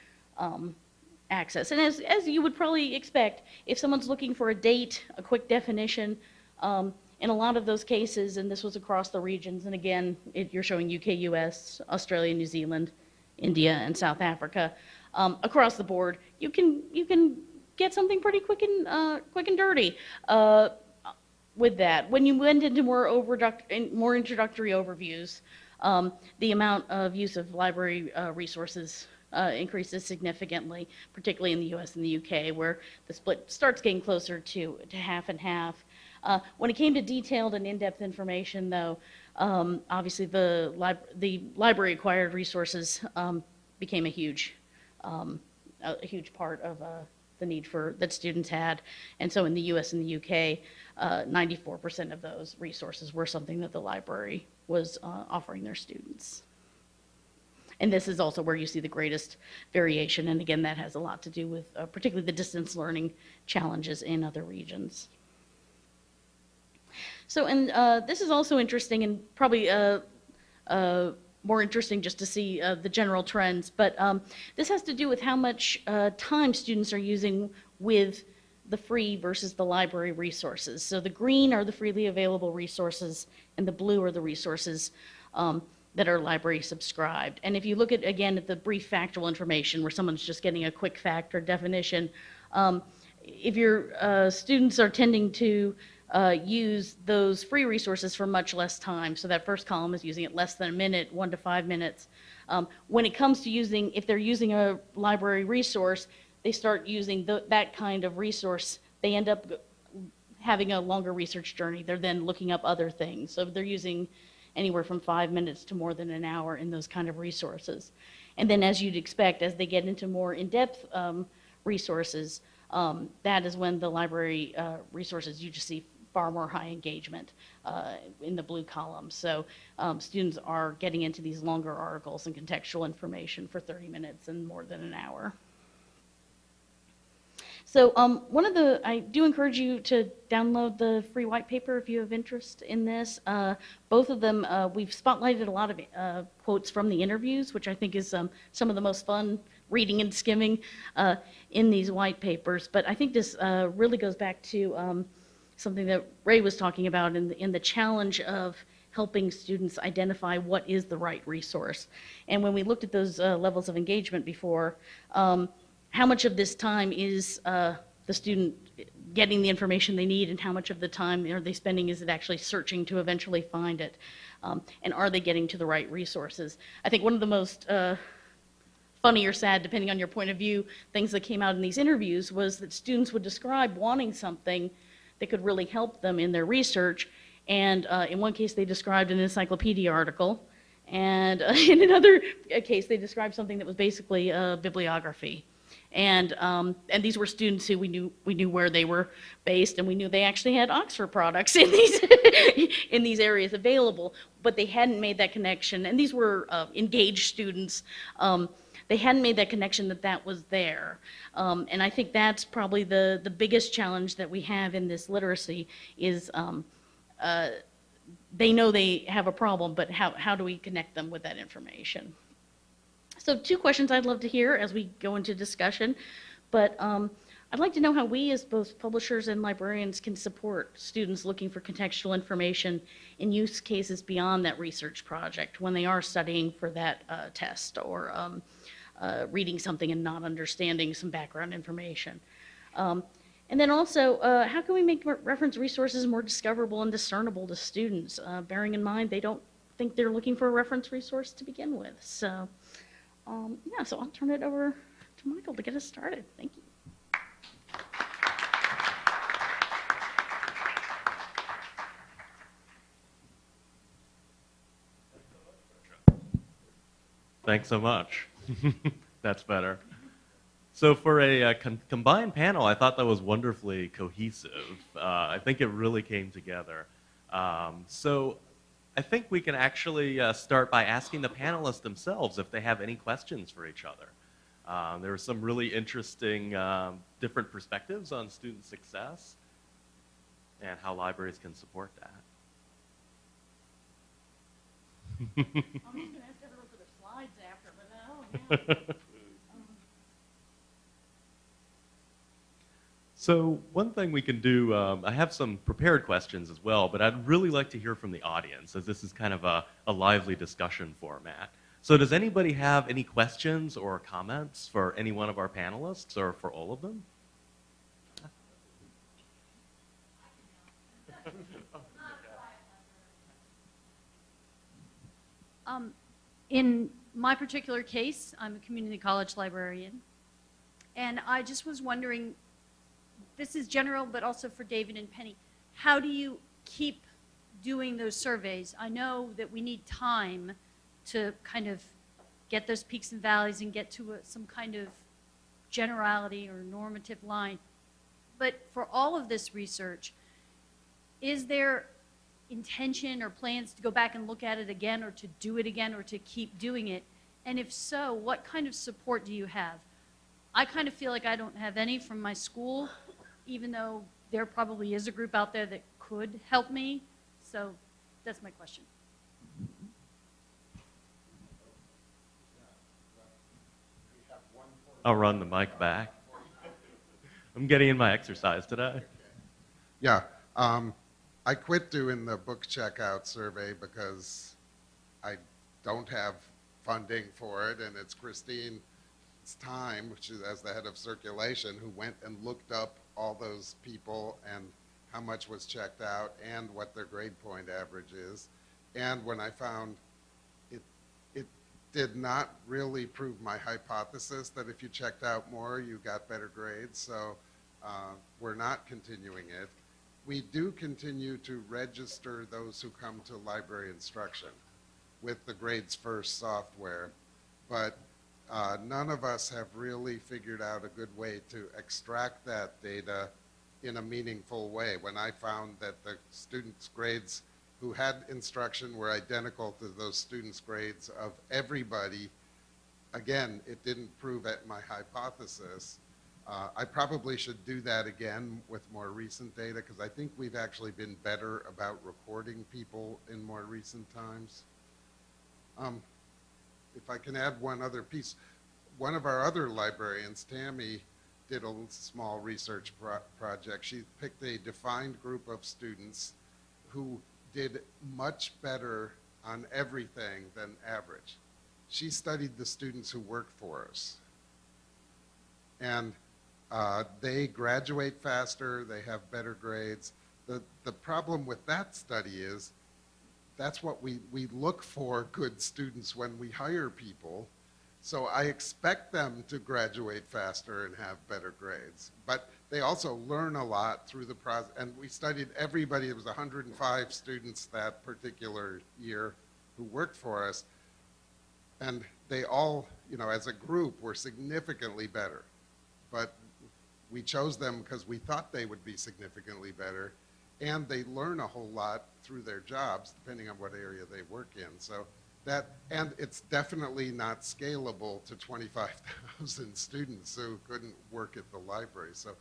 F: access. And as you would probably expect, if someone's looking for a date, a quick definition, in a lot of those cases, and this was across the regions, and again, you're showing UK, US, Australia, New Zealand, India, and South Africa, across the board, you can get something pretty quick and dirty with that. When you went into more introductory overviews, the amount of use of library resources increases significantly, particularly in the US and the UK, where the split starts getting closer to half and half. When it came to detailed and in-depth information, though, obviously the library acquired resources became a huge part of the need that students had. And so in the US and the UK, 94% of those resources were something that the library was offering their students. And this is also where you see the greatest variation. And again, that has a lot to do with particularly the distance learning challenges in other regions. So, and this is also interesting and probably more interesting just to see the general trends. But this has to do with how much time students are using with the free versus the library resources. So the green are the freely available resources, and the blue are the resources that are library subscribed. And if you look again at the brief factual information where someone's just getting a quick fact or definition, if your students are tending to use those free resources for much less time, so that first column is using it less than a minute, 1 to 5 minutes. When it comes to if they're using a library resource, they start using that kind of resource, they end up having a longer research journey. They're then looking up other things. So they're using anywhere from 5 minutes to more than an hour in those kind of resources. And then as you'd expect, as they get into more in-depth resources, that is when the library resources, you just see far more high engagement in the blue column. So students are getting into these longer articles and contextual information for 30 minutes and more than an hour. So I do encourage you to download the free white paper if you have interest in this. Both of them, we've spotlighted a lot of quotes from the interviews, which I think is some of the most fun reading and skimming in these white papers. But I think this really goes back to something that Ray was talking about in the challenge of helping students identify what is the right resource. And when we looked at those levels of engagement before, how much of this time is the student getting the information they need, and how much of the time are they spending is it actually searching to eventually find it? And are they getting to the right resources? I think one of the most funny or sad, depending on your point of view, things that came out in these interviews was that students would describe wanting something that could really help them in their research. And in one case, they described an encyclopedia article. And in another case, they described something that was basically a bibliography. And these were students who we knew where they were based, and we knew they actually had Oxford products in these in these areas available, but they hadn't made that connection. And these were engaged students. They hadn't made that connection that was there. And I think that's probably the biggest challenge that we have in this literacy is they know they have a problem, but how do we connect them with that information? So 2 questions I'd love to hear as we go into discussion, but I'd like to know how we as both publishers and librarians can support students looking for contextual information in use cases beyond that research project when they are studying for that test or reading something and not understanding some background information. And then also, how can we make reference resources more discoverable and discernible to students, bearing in mind they don't think they're looking for a reference resource to begin with. So. Yeah, so I'll turn it over to Michael to get us started. Thank you.
A: Thanks so much. That's better. So for a combined panel, I thought that was wonderfully cohesive. I think it really came together. So I think we can actually start by asking the panelists themselves if they have any questions for each other. There were some really interesting different perspectives on student success and how libraries can support that.
F: I'm just going to ask everyone for their slides after, but no.
A: So one thing we can do, I have some prepared questions as well, but I'd really like to hear from the audience, as this is kind of a lively discussion format. So does anybody have any questions or comments for any one of our panelists, or for all of them?
G: In my particular case, I'm a community college librarian, and I just was wondering, this is general, but also for David and Penny, how do you keep doing those surveys? I know that we need time to kind of get those peaks and valleys and get to some kind of generality or normative line. But for all of this research, is there intention or plans to go back and look at it again, or to do it again, or to keep doing it? And if so, what kind of support do you have? I kind of feel like I don't have any from my school, even though there probably is a group out there that could help me. So that's my question.
A: I'll run the mic back. I'm getting in my exercise today.
B: Yeah, I quit doing the book checkout survey because I don't have funding for it, and it's Christine's time, which is as the head of circulation, who went and looked up all those people and how much was checked out and what their grade point average is. And when I found it did not really prove my hypothesis that if you checked out more, you got better grades. So we're not continuing it. We do continue to register those who come to library instruction with the Grades First software, but none of us have really figured out a good way to extract that data in a meaningful way. When I found that the students' grades who had instruction were identical to those students' grades of everybody, again, it didn't prove at my hypothesis. I probably should do that again with more recent data because I think we've actually been better about reporting people in more recent times. If I can add one other piece, one of our other librarians, Tammy, did a small research project. She picked a defined group of students who did much better on everything than average. She studied the students who worked for us. And they graduate faster, they have better grades. The problem with that study is that's what we look for good students when we hire people. So I expect them to graduate faster and have better grades. But they also learn a lot through the process. And we studied everybody. It was 105 students that particular year who worked for us. And they all, as a group, were significantly better. But we chose them because we thought they would be significantly better. And they learn a whole lot through their jobs, depending on what area they work in. So and it's definitely not scalable to 25,000 students who couldn't work at the library. So,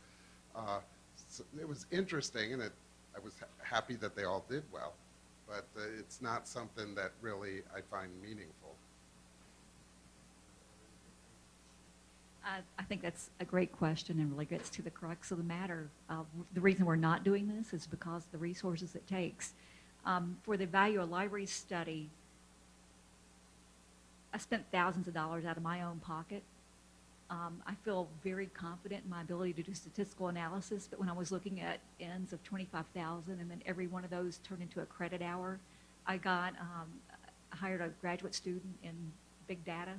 B: so it was interesting, and I was happy that they all did well. But it's not something that really I find meaningful.
C: I think that's a great question and really gets to the crux of the matter. The reason we're not doing this is because of the resources it takes. For the value of library study, I spent thousands of dollars out of my own pocket. I feel very confident in my ability to do statistical analysis, but when I was looking at ends of 25,000 and then every one of those turned into a credit hour, I hired a graduate student in big data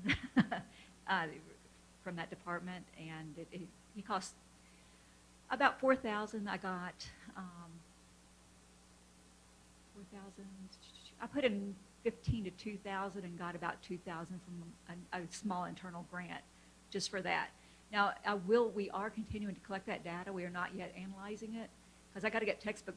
C: from that department, and he cost about 4,000. I got 4,000. I put in 15 to 2,000 and got about 2,000 from a small internal grant just for that. Now, we are continuing to collect that data. We are not yet analyzing it because I got to get textbook.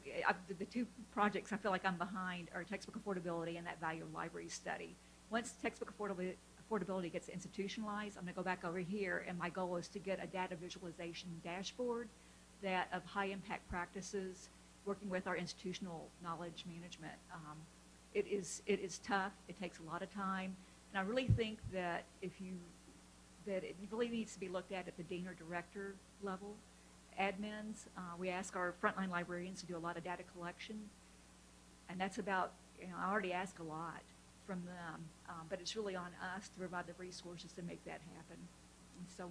C: The two projects I feel like I'm behind are textbook affordability and that value of library study. Once textbook affordability gets institutionalized, I'm going to go back over here, and my goal is to get a data visualization dashboard of high impact practices working with our institutional knowledge management. It is tough. It takes a lot of time, and I really think that it really needs to be looked at the dean or director level. Admins, we ask our frontline librarians to do a lot of data collection, and that's about, I already ask a lot from them, but it's really on us to provide the resources to make that happen. And so,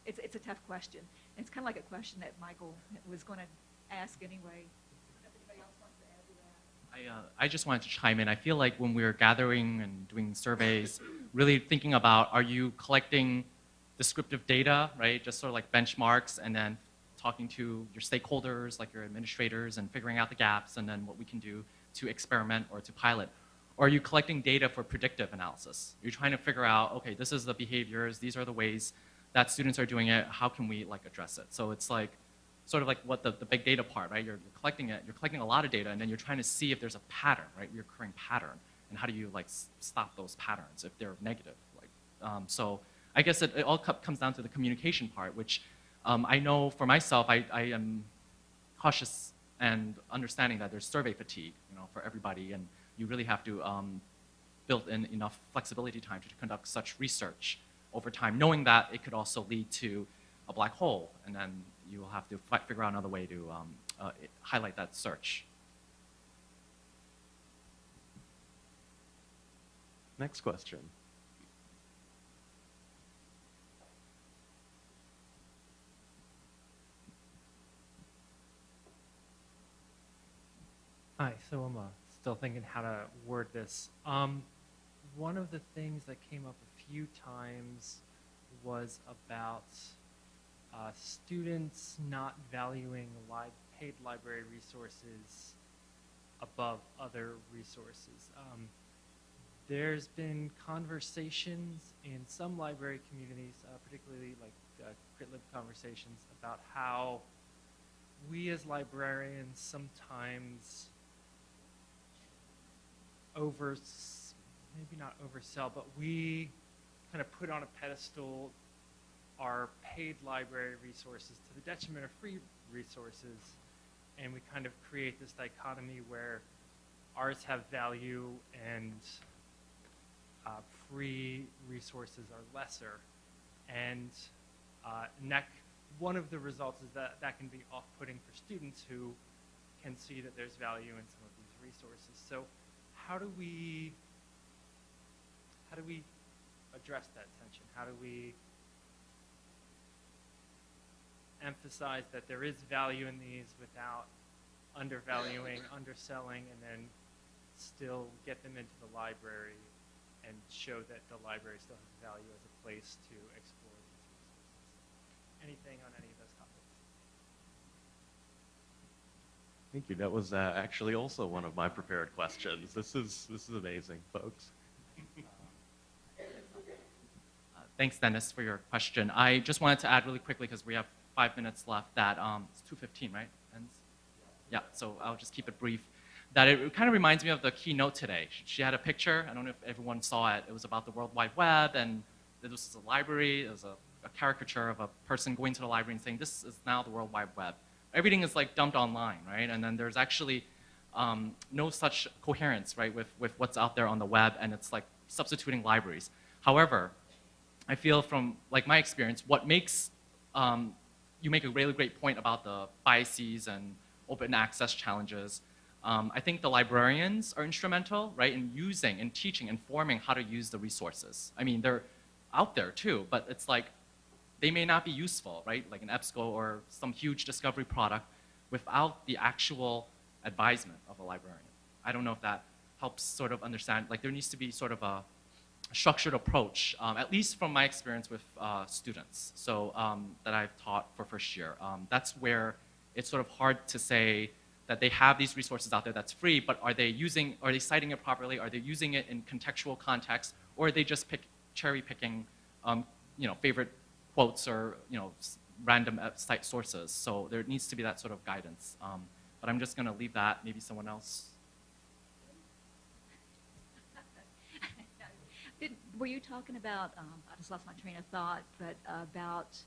C: it's a tough question. And it's kind of like a question that Michael was going to ask anyway.
E: I just wanted to chime in. I feel like when we're gathering and doing surveys, really thinking about, are you collecting descriptive data, right? Just sort of like benchmarks, and then talking to your stakeholders, like your administrators, and figuring out the gaps, and then what we can do to experiment or to pilot. Or are you collecting data for predictive analysis? You're trying to figure out, okay, this is the behaviors, these are the ways that students are doing it, how can we address it? So it's like, sort of like what the big data part, right? You're collecting a lot of data, and then you're trying to see if there's a pattern, right? Recurring pattern, and how do you stop those patterns if they're negative? So I guess it all comes down to the communication part, which I know for myself, I am cautious and understanding that there's survey fatigue, for everybody, and you really have to build in enough flexibility time to conduct such research over time, knowing that it could also lead to a black hole, and then you will have to figure out another way to highlight that search.
A: Next question.
H: Hi, so I'm still thinking how to word this. One of the things that came up a few times was about students not valuing paid library resources above other resources. There's been conversations in some library communities, particularly CritLib conversations, about how we as librarians sometimes maybe not oversell, but we kind of put on a pedestal our paid library resources to the detriment of free resources, and we kind of create this dichotomy where ours have value and free resources are lesser. And one of the results is that that can be off-putting for students who can see that there's value in some of these resources. So how do we address that tension? How do we emphasize that there is value in these without undervaluing, underselling, and then still get them into the library and show that the library still has value as a place to explore these resources? Anything on any of those topics?
A: Thank you. That was actually also one of my prepared questions. This is amazing, folks.
E: Thanks, Dennis, for your question. I just wanted to add really quickly, because we have 5 minutes left, that it's 2:15, right? Ends? Yeah, so I'll just keep it brief. That it kind of reminds me of the keynote today. She had a picture. I don't know if everyone saw it. It was about the World Wide Web, and this was a library. It was a caricature of a person going to the library and saying, this is now the World Wide Web. Everything is like dumped online, right? And then there's actually no such coherence, right, with what's out there on the web, and it's like substituting libraries. However, I feel from like my experience, what makes, you make a really great point about the biases and open access challenges. I think the librarians are instrumental, right, in using, in teaching, informing how to use the resources. I mean, they're out there too, but it's like, they may not be useful, right, like an EBSCO or some huge discovery product without the actual advisement of a librarian. I don't know if that helps sort of understand, like there needs to be sort of a structured approach, at least from my experience with students, so that I've taught for first year. That's where it's sort of hard to say that they have these resources out there that's free, but are they citing it properly? Are they using it in contextual context, or are they just cherry picking, favorite quotes or random site sources? So there needs to be that sort of guidance. But I'm just going to leave that. Maybe someone else.
C: Were you talking about, I just lost my train of thought, but about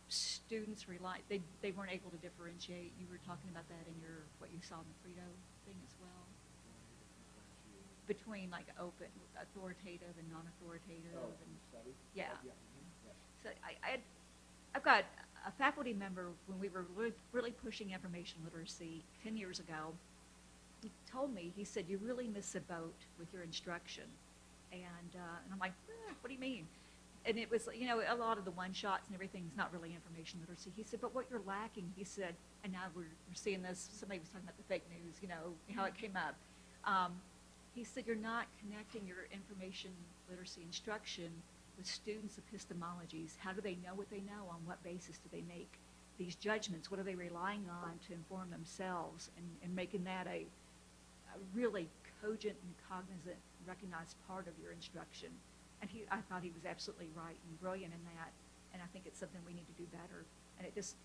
C: students they weren't able to differentiate. You were talking about that in what you saw in the Credo thing as well? Between like open, authoritative and non-authoritative. Yeah. So I've got a faculty member, when we were really pushing information literacy 10 years ago, he told me, he said, you really miss a boat with your instruction. And I'm like, what do you mean? And it was, a lot of the one-shots and everything is not really information literacy. He said, but what you're lacking, he said, and now we're seeing this, somebody was talking about the fake news, how it came up. He said, you're not connecting your information literacy instruction with students' epistemologies. How do they know what they know? On what basis do they make these judgments? What are they relying on to inform themselves, and making that a really cogent and cognizant, recognized part of your instruction? And I thought he was absolutely right and brilliant in that, and I think it's something we need to do better. And it just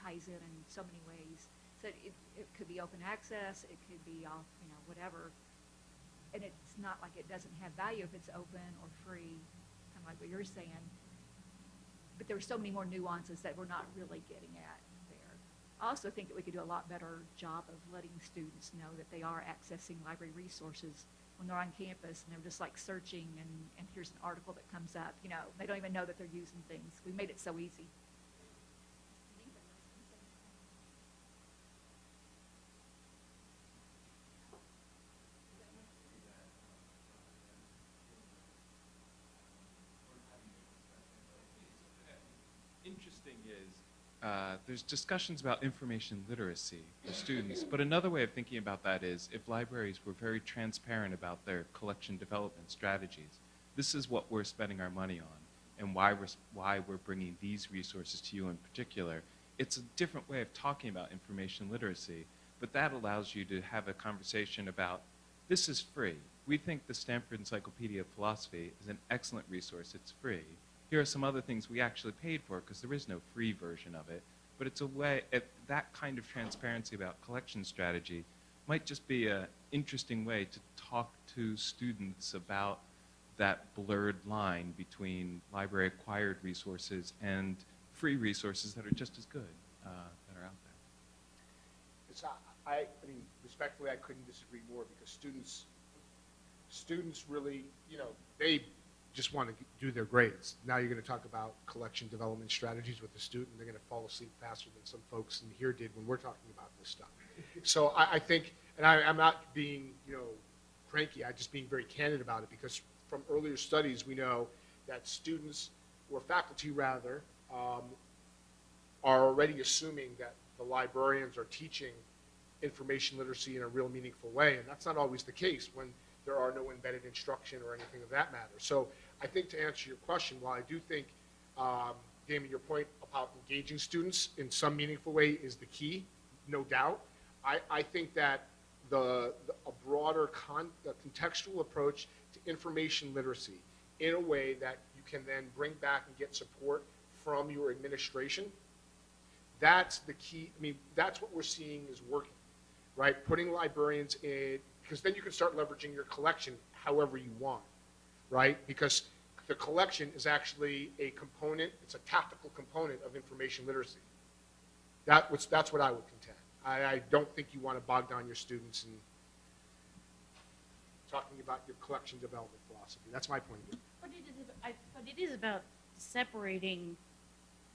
C: ties in so many ways. So it could be open access, it could be off, whatever. And it's not like it doesn't have value if it's open or free, kind of like what you're saying. But there are so many more nuances that we're not really getting at there. I also think that we could do a lot better job of letting students know that they are accessing library resources when they're on campus and they're just like searching and here's an article that comes up. They don't even know that they're using things. We made it so easy.
I: Interesting is there's discussions about information literacy for students, but another way of thinking about that is if libraries were very transparent about their collection development strategies. This is what we're spending our money on, and why we're bringing these resources to you in particular. It's a different way of talking about information literacy, but that allows you to have a conversation about, this is free. We think the Stanford Encyclopedia of Philosophy is an excellent resource. It's free. Here are some other things we actually paid for, because there is no free version of it. But it's a way, that kind of transparency about collection strategy might just be an interesting way to talk to students about that blurred line between library-acquired resources and free resources that are just as good that are out there.
D: It's, I mean, respectfully, I couldn't disagree more because students really, you know, they just want to do their grades. Now you're going to talk about collection development strategies with the student, they're going to fall asleep faster than some folks in here did when we're talking about this stuff. So I think, and I'm not being, you know, cranky, I'm just being very candid about it because from earlier studies, we know that students, or faculty rather, are already assuming that the librarians are teaching information literacy in a real meaningful way, and that's not always the case when there are no embedded instruction or anything of that matter. So I think to answer your question, while I do think, Damon, your point about engaging students in some meaningful way is the key, no doubt, I think that a broader contextual approach to information literacy in a way that you can then bring back and get support from your administration, that's the key. I mean, that's what we're seeing is working, right? Putting librarians in, because then you can start leveraging your collection however you want, right? Because the collection is actually a component, it's a tactical component of information literacy. That's what I would contend. I don't think you want to bog down your students in talking about your collection development philosophy. That's my point of view.
F: But it is about separating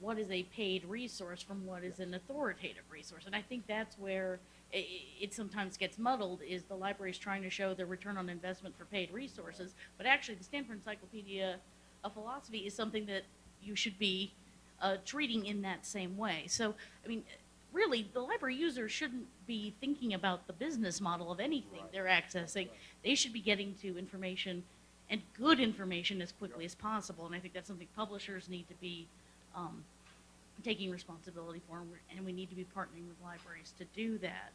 F: what is a paid resource from what is an authoritative resource. And I think that's where it sometimes gets muddled, is the library's trying to show the return on investment for paid resources, but actually the Stanford Encyclopedia of Philosophy is something that you should be treating in that same way. So, I mean, really, the library user shouldn't be thinking about the business model of anything they're accessing. They should be getting to information, and good information, as quickly as possible. And I think that's something publishers need to be taking responsibility for, and we need to be partnering with libraries to do that.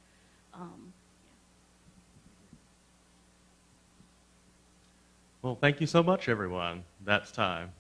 A: Well, thank you so much, everyone. That's time.